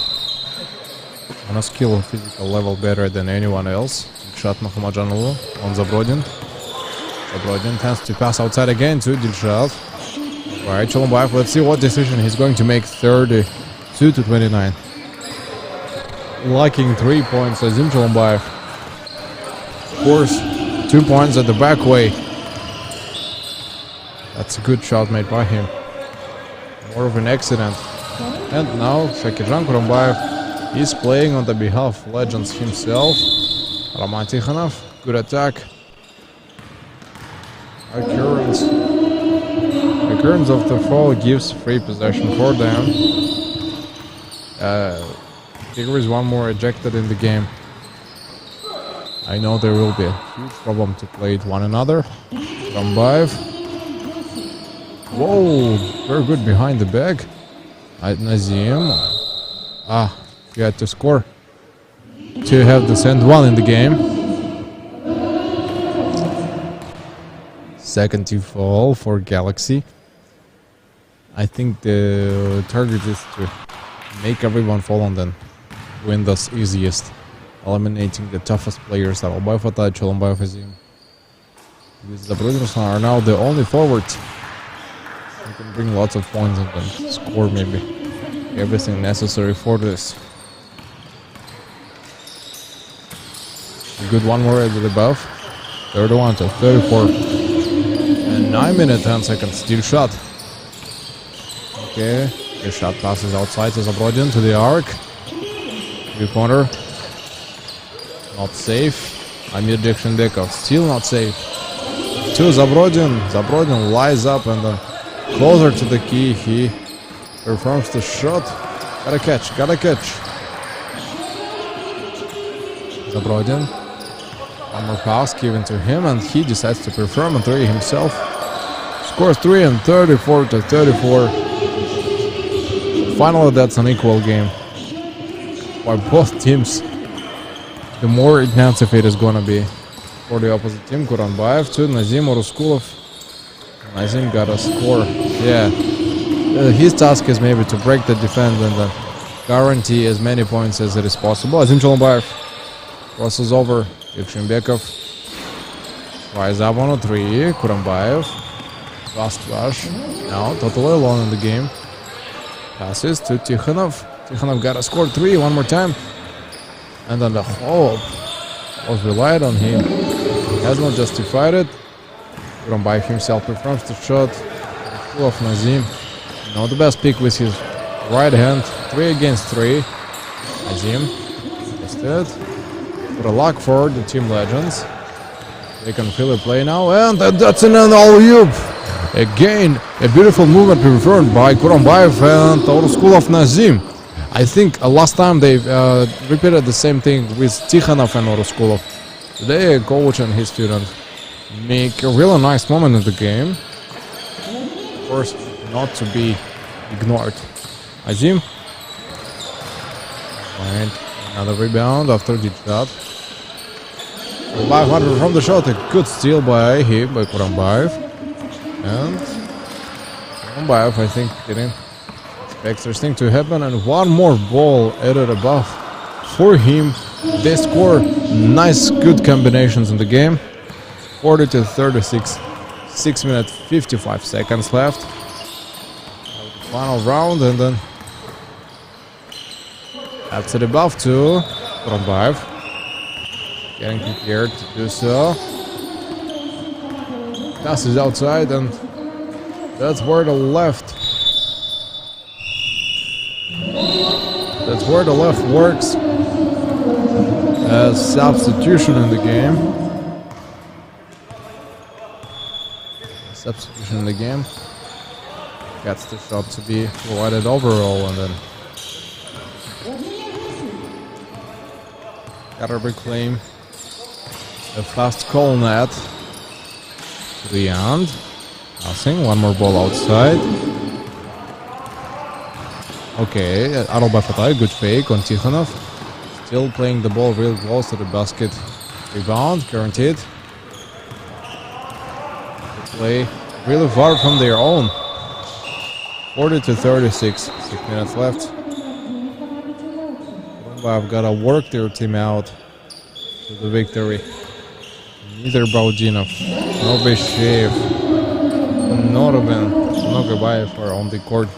on a skill and physical level better than anyone else. Shot Muhammadjanulu on Zabrodin. Zabrodin tends to pass outside again to Dilshad. Right, Cholombayev, let's see what decision he's going to make. 32-29. Liking 3 points. Azim Cholombayev scores 2 points at the back way. That's a good shot made by him. More of an accident. And now Shakirjan Kurumbayev is playing on the behalf of legends himself. Roman Tikhonov, good attack. Occurrence of the fall gives free possession for them. There is one more ejected in the game. I know there will be a huge problem to play with one another. Kurumbayev. Whoa, very good behind the back. Nazim. He had to score to have the send one in the game. Second to fall for Galaxy. I think the target is to make everyone fall and then win the easiest, eliminating the toughest players. Albayev, Atay, Cholombayev, Azim. Because the brothers are now the only forwards. You can bring lots of points and then score maybe everything necessary for this. A good one more at the above. 31 to 34. And 9 minutes 10 seconds. Still shot. Okay. The shot passes outside to Zabrodin to the arc. 3-pointer. Not safe. Amir Dekshenbekov still not safe. To Zabrodin. Zabrodin lies up and then closer to the key. He performs the shot. Gotta catch. Zabrodin. One more pass given to him and he decides to perform a 3 himself. Scores 3 and 34 to 34. Finally, that's an equal game. By both teams, the more intensive it is gonna be. For the opposite team, Kurumbayev to Nazim Oruskulov. Nazim got a score. Yeah. His task is maybe to break the defense and then guarantee as many points as it is possible. Azim Cholombayev crosses over. Dekshenbekov rise up on a 3. Kurumbayev. Fast rush. Now totally alone in the game. Passes to Tikhonov. Tikhonov got a score 3 one more time. And then the hope was relied on him. He has not justified it. Kurumbayev himself performs the shot. Full of Nazim. Not the best pick with his right hand. 3 against 3. Nazim. Instead. For a luck for the team legends. They can feel it play now. And that's an alley-oop. Again, a beautiful movement performed by Kurumbayev and Oruskulov Nazim. I think last time they repeated the same thing with Tikhonov and Oruskulov. Today, a coach and his student make a really nice moment in the game. Of course, not to be ignored. Azim. And another rebound after the shot. 500 from the shot. A good steal by him, by Kurumbayev. And Kurumbayev, I think, didn't expect this thing to happen. And one more ball added above for him. They score nice, good combinations in the game. 40 to 36. 6 minutes, 55 seconds left. Final round, and then that's it above to Kurumbayev. Getting prepared to do so. Passes outside, and that's where the left. That's where the left works as substitution in the game. Substitution in the game. Gets the shot to be provided overall, and then gotta reclaim a fast call net to the end. Nothing. One more ball outside. Okay, Aralbafatai, good fake on Tikhonov. Still playing the ball real close to the basket. Rebound, guaranteed. They play really far from their own. 40-36, 6 minutes left. I've got to work their team out to the victory. Neither Baudinov, nor Beshev, nor Nogabayev are on the court.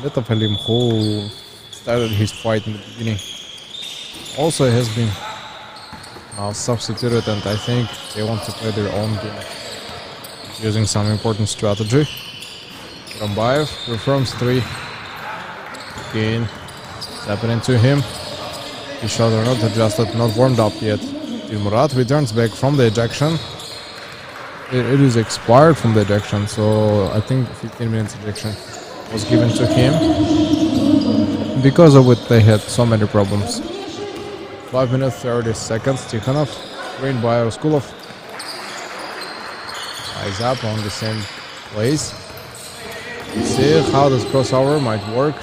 Metafalim, who started his fight in the beginning, also has been substituted, and I think they want to play their own game using some important strategy. Rambayev confirms 3. Again, happening to him. His shots are not adjusted, not warmed up yet. Murat returns back from the ejection. It is expired from the ejection, so I think 15 minutes ejection was given to him. Because of it, they had so many problems. 5 minutes 30 seconds. Tikhonov, trained by Roskulov. Eyes up on the same place. Let's see how this crossover might work.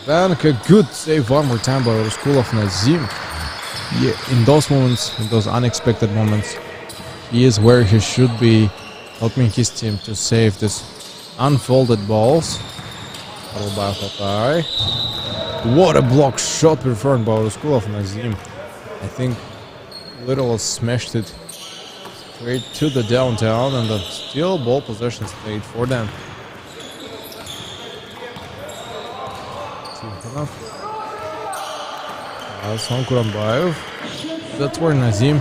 Then a good save one more time by Roskulov Nazim. Yeah, in those moments, in those unexpected moments, he is where he should be, helping his team to save this unfolded balls. What a block shot performed by Roskulov Nazim. I think Little smashed it straight to the downtown, and the still ball possession stayed for them. Kurambayev. That's where Nazim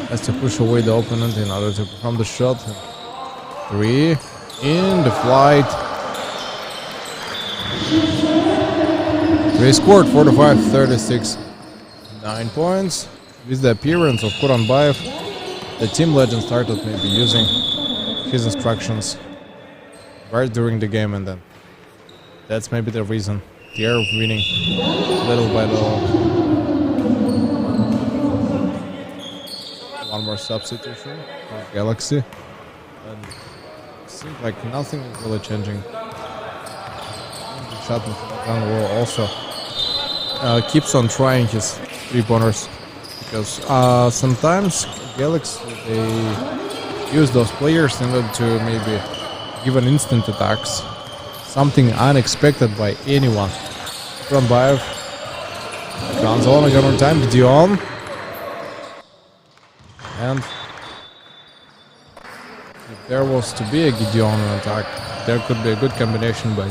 has to push away the opponent in order to perform the shot. 3 in the flight. They scored 45-36. 9 points. With the appearance of Kurambayev, the team legend started maybe using his instructions right during the game, and then that's maybe the reason they are winning little by little. One more substitution for Galaxy, and it seems like nothing is really changing. Shatman will also keeps on trying his 3-pointers, because sometimes Galaxy, they use those players in order to maybe give an instant attacks, something unexpected by anyone. Kurambayev runs on again on time. Dion. And if there was to be a Gideon attack, there could be a good combination by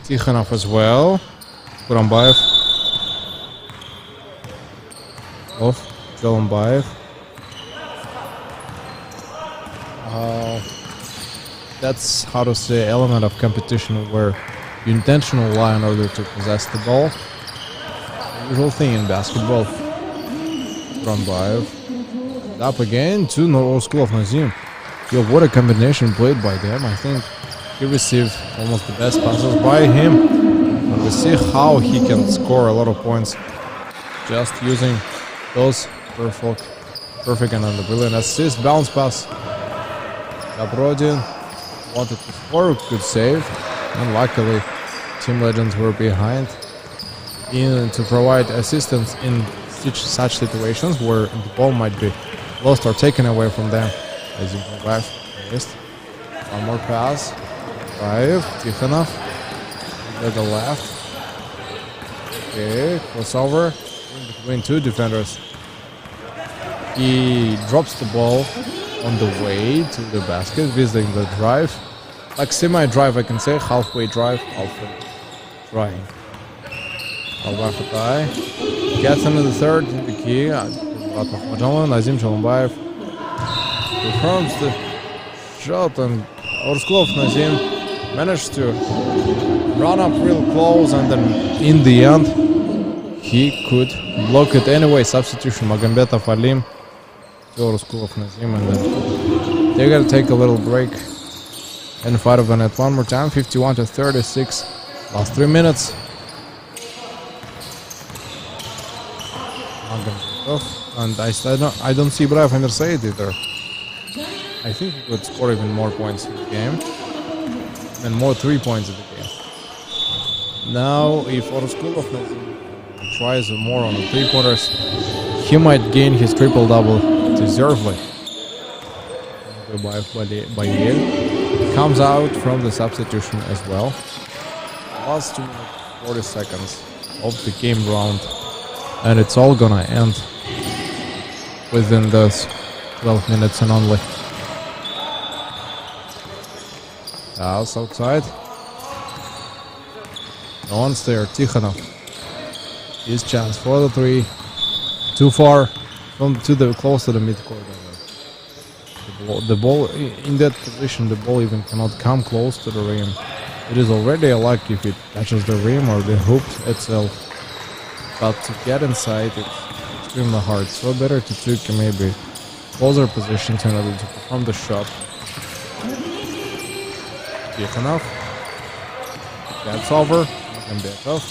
Tikhonov as well. Kurambayev. Off. Kurambayev. That's, how to say, element of competition where you intentionally lie in order to possess the ball. The usual thing in basketball. Kurambayev. Up again to Roskulov Nazim. Yo, what a combination played by them. I think he received almost the best passes by him. And we see how he can score a lot of points just using those perfect and a brilliant assist. Bounce pass. Gabrodin wanted to score, good save. And luckily, Team Legends were behind to provide assistance in such situations where the ball might be lost or taken away from them. As you can back, missed. One more pass. 5. Tikhonov. To the left. Okay, crossover in between 2 defenders. He drops the ball on the way to the basket, visiting the drive. Like semi-drive, I can say. Halfway drive, halfway trying. Albafatai gets into the third in the key. Nazim Chalambayev performs the shot, and Roskulov Nazim managed to run up real close, and then in the end he could block it anyway. Substitution Magambetov Alim to Roskulov Nazim, and then they gotta take a little break and fight over net one more time. 51-36. Last 3 minutes. And I don't see Brave Underside either. I think he could score even more points in the game. And more 3 points in the game. Now, if Oroskulov tries more on the 3/4, he might gain his triple-double deservedly. By Yale. Comes out from the substitution as well. Last 2 minutes, 40 seconds of the game round. And it's all gonna end within those 12 minutes and only. House outside. No one's there. Tikhonov. His chance for the 3. Too far close to the midcourt. The ball in that position, the ball even cannot come close to the rim. It is already a luck if it touches the rim or the hoop itself. But to get inside, it's extremely hard. So better to take maybe closer positions in order to perform the shot. Tikhonov. That's over.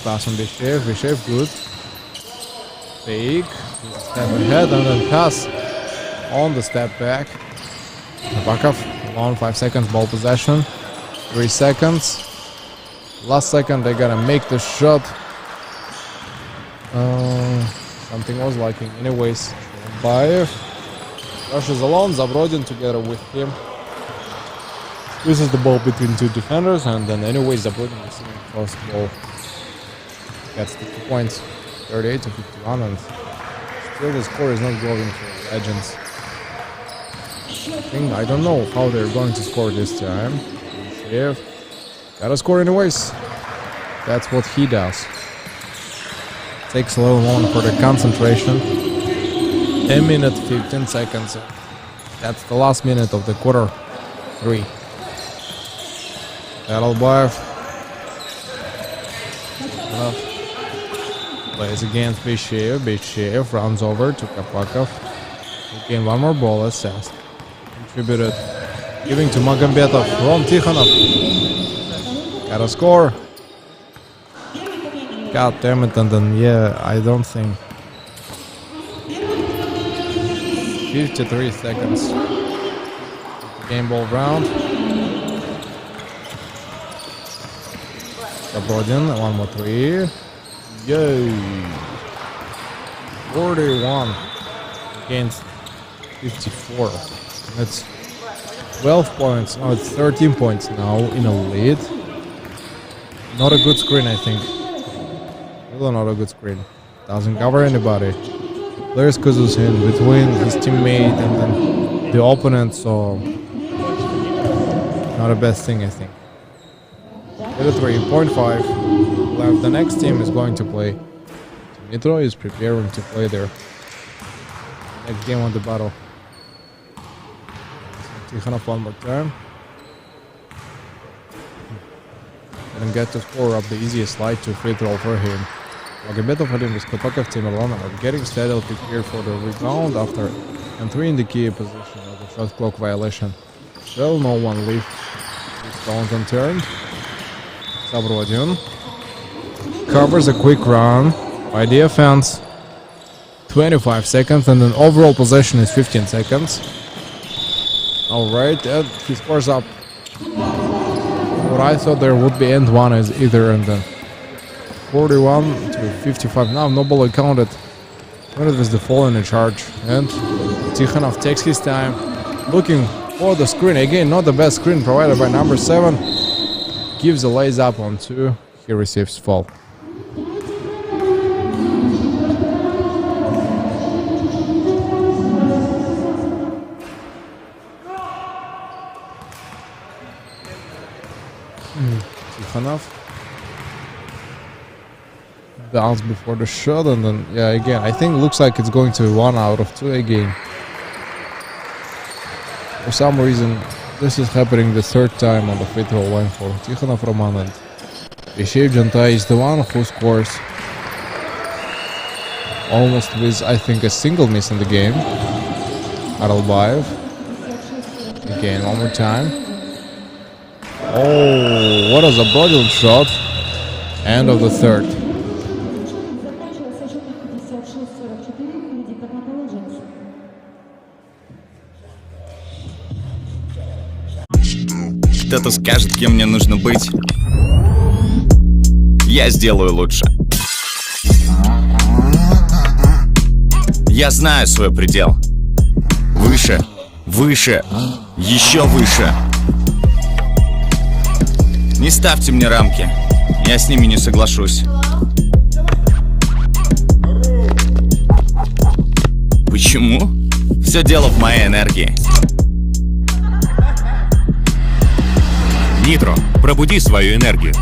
Pass on Bishev, good. Fake. Step ahead and then pass on the step back. Bakov, alone, 5 seconds, ball possession. 3 seconds. Last second, they gotta make the shot. Something was lacking. Anyways, Bayev rushes alone, Zabrodin together with him. This is the ball between 2 defenders, and then anyways, Zabrodin receiving first ball. Gets the 2 points, 38-51, and still the score is not going for Legends. I don't know how they're going to score this time. Yeah, gotta score anyways. That's what he does. Takes a little moment for the concentration. 10 minutes, 15 seconds. That's the last minute of the quarter 3. Adalbayev plays against Bishev. Bishev runs over to Kapakov. Again, one more ball assist. Contributed. Giving to Magambetov from Tikhonov. Gotta score. God damn it, and then yeah, I don't think. 53 seconds. Game ball round. Zabrodin, 1 more 3. Yay! 41 against 54. That's 12 points. No, it's 13 points now in a lead. Not a good screen, I think. Really not a good screen. Doesn't cover anybody. There's Kuzus in between his teammate and then the opponent, so not a best thing, I think. 33.5 left. The next team is going to play. Dmitro is preparing to play their next game on the battle. Tikhonov one more time. Didn't get to score up the easiest slide to free throw for him. Magambetov and Kapakov team alone are getting steadily prepared for the rebound after M3 in the key position of the shot clock violation. Still no one leave. Stones unturned. Zabrodin covers a quick run by the offense. 25 seconds and then overall possession is 15 seconds. Alright, and he scores up. What I thought there would be end one is either and then 41 to 55. Now no ball counted. When it was the fall in the charge. And Tikhonov takes his time. Looking for the screen. Again, not the best screen provided by number 7. Gives a lays up on 2. He receives fall. Tikhonov bounce before the shot, and then yeah, again I think looks like it's going to be 1 out of 2 again. For some reason this is happening the 3rd time on the free throw line for Tikhonov Roman, and Bishev Jantai is the one who scores almost with I think a single miss in the game. Adalbayev again one more time. Oh, what is a brilliant shot. End of the 3rd. Кто-то скажет, кем мне нужно быть. я сделаю лучше. Я знаю свой предел. Выше, выше, еще выше. Не ставьте мне рамки, я с ними не соглашусь. Почему? Все дело в моей энергии. Нитро, пробуди свою энергию.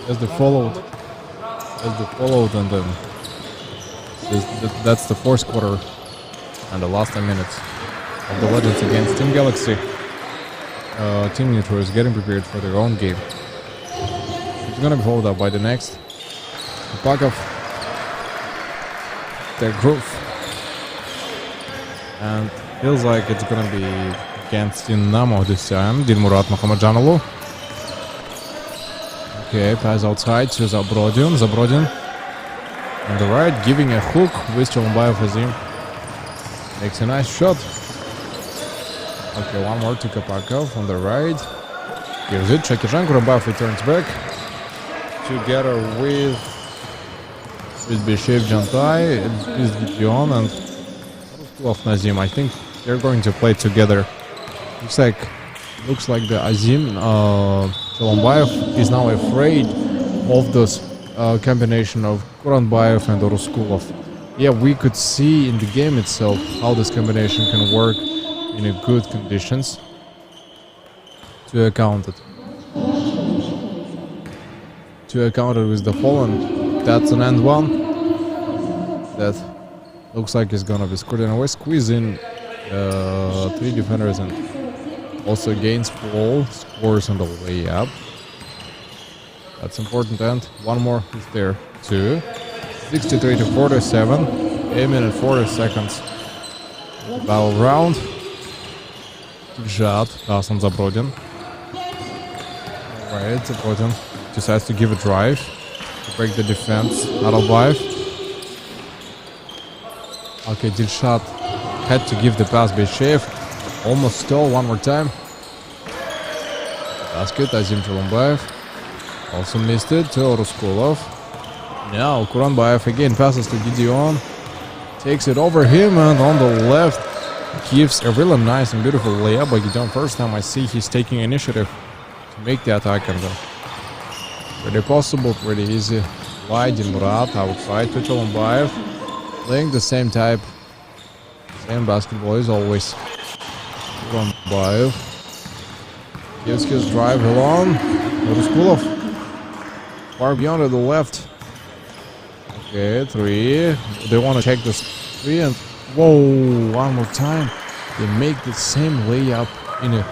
As they followed, and then that's the fourth quarter and the last 10 minutes of the Legends against Team Galaxy. Team Nitro is getting prepared for their own game. It's gonna be followed up by the next pack of their group, and feels like it's gonna be against Dynamo this time. Dilmurat Mohammadjanoglu. Okay, pass outside to Zabrodin. Zabrodin on the right, giving a hook with Cholombayev as him. Makes a nice shot. Okay, one more to Kapakov on the right. Gives it. Chakizhan Kurumbayev returns back. Together with Bishev Jantai, is Gideon and of Nazim. I think they're going to play together. Looks like the Azim Cholombayev is now afraid of this combination of Kuranbayev and Oruskulov. Yeah, we could see in the game itself how this combination can work in a good conditions. To account it with the Fallen. That's an end one. That looks like it's gonna be scored, and away squeeze in 3 defenders and also gains ball, scores on the way up. That's important, and one more is there too. 63 to 47, 8 minutes 40 seconds. Battle round. Jad, Hasan Zabrodin. Alright, Zabrodin decides to give a drive to break the defense. Adalbayev Okay, Dilshad had to give the pass Beishev. Almost stole one more time. Basket, Azim Cholombayev. Also missed it to Ruskulov. Now Kuranbayev again passes to Gideon. Takes it over him and on the left gives a really nice and beautiful layup by Gideon. First time I see he's taking initiative to make the attack, and pretty possible, pretty easy. Wide Murat outside to Cholombayev. Playing the same type. Same basketball as always. Kuranbayev gives his drive along. Ruskulov far beyond to the left. Okay, 3. They want to check this 3 and whoa, one more time. They make the same layup in a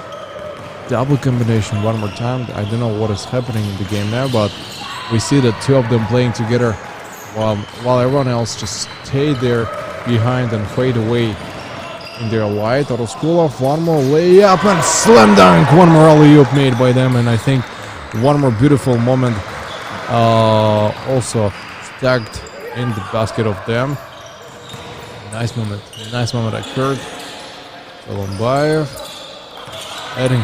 double combination one more time. I don't know what is happening in the game now, but we see the two of them playing together while everyone else just stayed there behind and fade away in their light. Ruskulov, one more layup and slam dunk. One more alley-oop made by them, and I think one more beautiful moment also stacked in the basket of them. Nice moment occurred. Cholombayev adding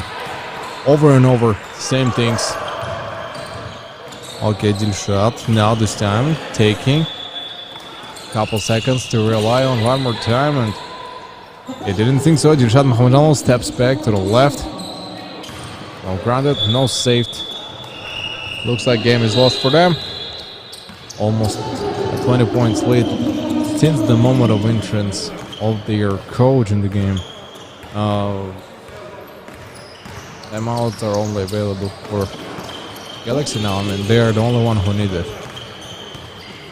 over and over same things. Okay, Dilshad now this time taking couple seconds to rely on one more time, and I didn't think so. Dilshad Mohammedanov steps back to the left. No grounded, no saved. Looks like game is lost for them. Almost a 20 points lead since the moment of entrance of their coach in the game. Timeouts are only available for Galaxy now. I mean, they are the only one who need it.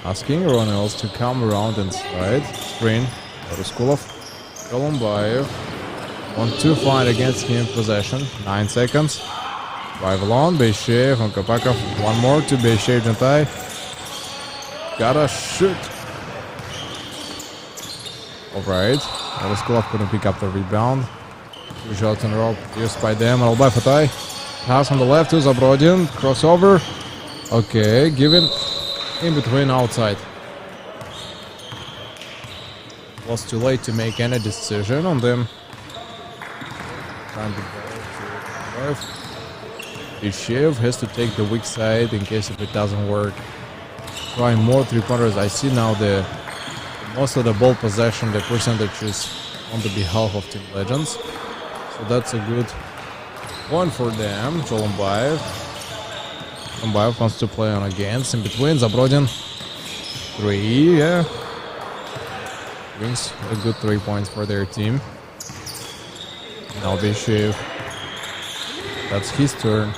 Asking everyone else to come around inside. Screen. Ruskulov. Cholombayev. 1-2 fight against him. Possession. 9 seconds. Drive along. Beishev and Kapakov. One more to Beishev Jantai. Gotta shoot. Alright. Ruskulov couldn't pick up the rebound. 2 shots in a row used by them. Albayev Fatai. Pass on the left to Zabrodin. Crossover. Okay, given in between outside. Was too late to make any decision on them. Trying the ball to left. Beishev has to take the weak side in case if it doesn't work. Trying more 3-pointers. I see now the most of the ball possession, the percentage is on the behalf of Team Legends. So that's a good one for them. Cholombayev wants to play on against. In between, Zabrodin. 3, yeah. Brings a good 3 points for their team. Now Beishev. That's his turn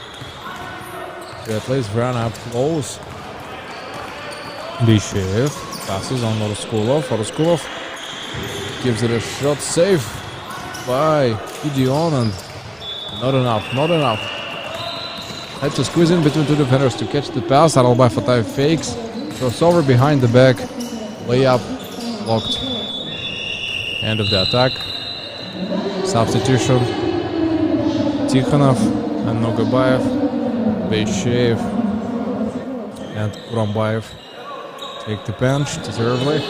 to at least run up close. Beishev passes on Ruskulov. Ruskulov gives it a shot, safe by Gideon, and not enough. Had to squeeze in between two defenders to catch the pass. Albayev Fatai fakes, crossover behind the back, layup blocked. End of the attack. Substitution. Tikhonov and Nogabayev, Beishev and Kuranbayev take the bench deservedly.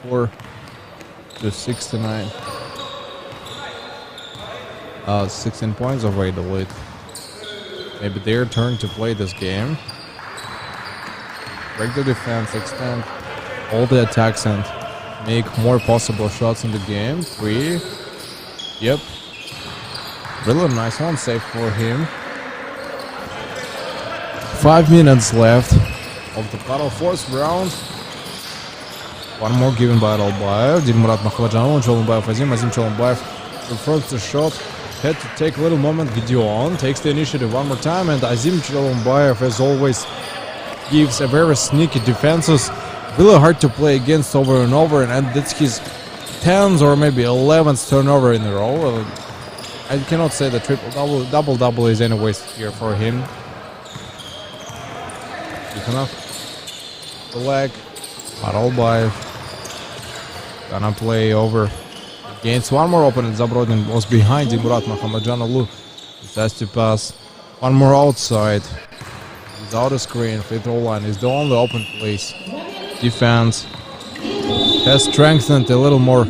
54-69. 16 points away the lead. Maybe their turn to play this game. Break the defense, extend all the attacks and make more possible shots in the game. 3. Yep. Really nice one, safe for him. 5 minutes left of the battle fourth round. One more given by Albayev. Dilmurat Makhvajanov, Cholombayev Azim Cholombayev confronts the shot. Had to take a little moment. Gideon takes the initiative one more time, and Azim Cholombayev, as always, gives a very sneaky defenses. Really hard to play against over and over, and that's his 10th or maybe 11th turnover in a row. I cannot say the double is anyways here for him. Tikhonov, the leg, Albayev gonna play over against one more opponent. Zabrodin was behind Murat Mohammadjanoglu. Has to pass one more outside. without a screen. Free throw line is the only open place. Defense has strengthened a little more.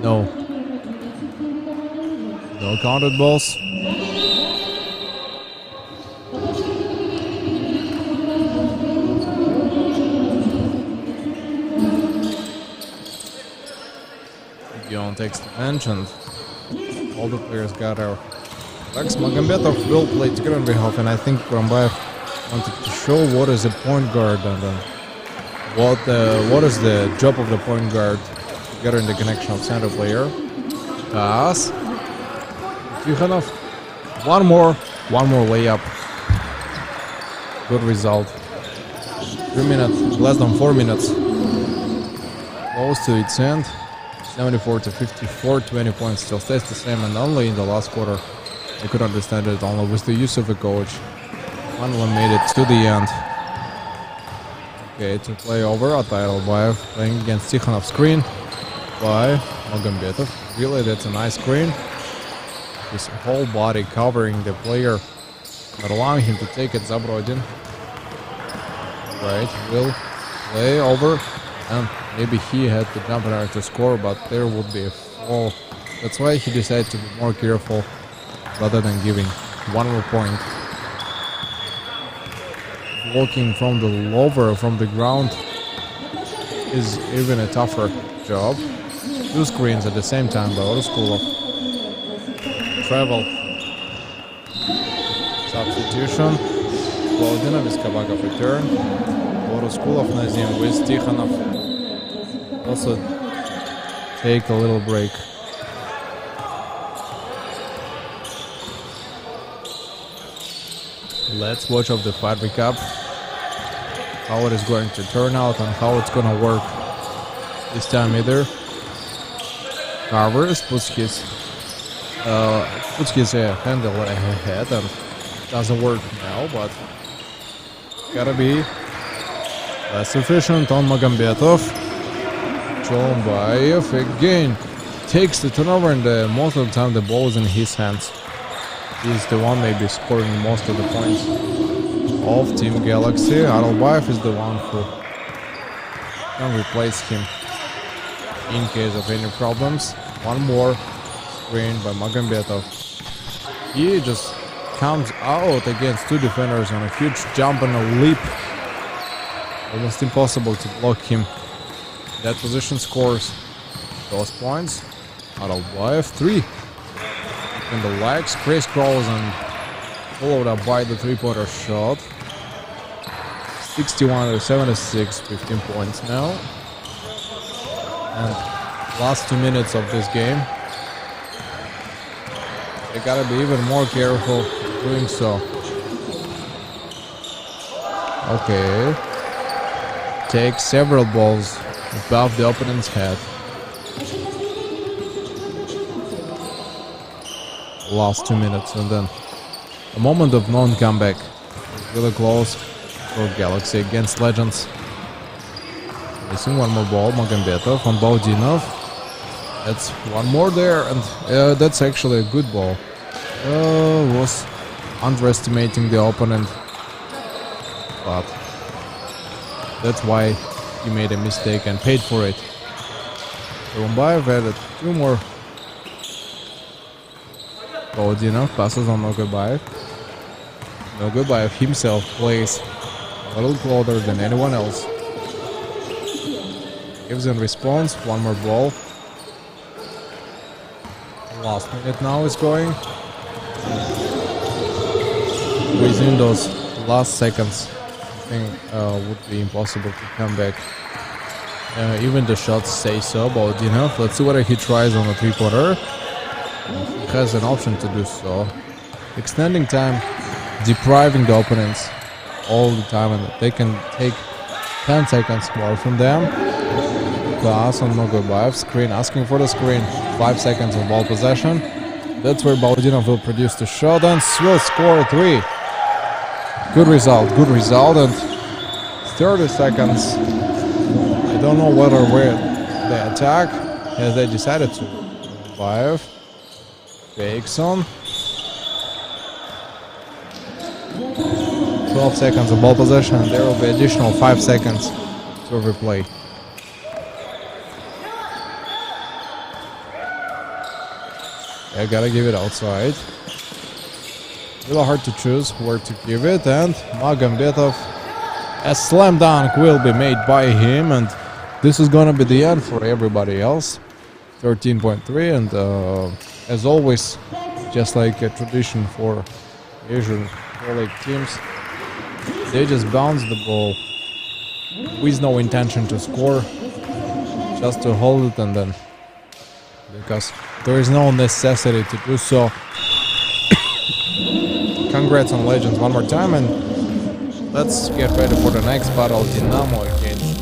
No counted balls. Beyond text mentioned, all the players got our backs. Magomedov will play Tikranbihov, and I think Kurambayev wanted to show what is a point guard and what is the job of the point guard together in the connection of center player. Pass. Tikhanov. One more layup. Good result. 3 minutes, less than 4 minutes. Close to its end. 74-54, 20 points still stays the same, and only in the last quarter I could understand it only with the use of a coach. Finally made it to the end. Okay, to play over Atayalbayev playing against Tikhanov. Screen by Magomedov. Really, that's a nice screen. His whole body covering the player, not allowing him to take it. Zabrodin. Right, will play over. And maybe he had to jump in order to score, but there would be a fall. That's why he decided to be more careful rather than giving one more point. Walking from the lower, from the ground, is even a tougher job. 2 screens at the same time by Oroskulov. Travel. Substitution. Volodinov is Kabakov return. Oroskulov Nazim with Tikhanov. Also take a little break. Let's watch of the fight recap. How it is going to turn out and how it's gonna work this time either. Carvers puts his handle ahead and doesn't work now, but gotta be less efficient on Magomedov. Cholombayev again takes the turnover, and most of the time the ball is in his hands. He's the one maybe scoring most of the points of Team Galaxy. Aralbayev is the one who can replace him in case of any problems. One more screen by Magomedov. He just comes out against 2 defenders on a huge jump and a leap. Almost impossible to block him. That position scores those points. Aralbayev 3. And the legs crisscross and followed up by the 3-pointer shot. 61-76, 15 points now. And last 2 minutes of this game. They gotta be even more careful doing so. Okay. Take several balls above the opponent's head. Last 2 minutes, and then a moment of non-comeback. Really close for Galaxy against Legends. Missing one more ball. Magomedov on Baudinov. That's one more there, and that's actually a good ball. Was underestimating the opponent, but that's why he made a mistake and paid for it. Rumbayev added 2 more. Baudinov passes on Nogobayev. Nogobayev himself plays a little closer than anyone else. Gives in response, one more ball. Last minute now is going. Within those last seconds, I think would be impossible to come back. Even the shots say so. Baudinov, let's see whether he tries on a 3-pointer. He has an option to do so. Extending time, depriving the opponents all the time, and they can take 10 seconds more from them. Pass on Nogobayev, screen, asking for the screen. 5 seconds of ball possession. That's where Baudinov will produce the shot and will score 3. Good result, and 30 seconds. I don't know whether they attack, as they decided to. Bayev fakes on. 12 seconds of ball possession, and there will be additional 5 seconds to replay. I gotta give it outside. Really hard to choose where to give it, and Magambetov, a slam dunk will be made by him, and this is gonna be the end for everybody else. 13.3, and as always, just like a tradition for Asian Pro League teams, they just bounce the ball with no intention to score, just to hold it, and then because there is no necessity to do so. Congrats on Legends one more time, and let's get ready for the next battle, Dynamo against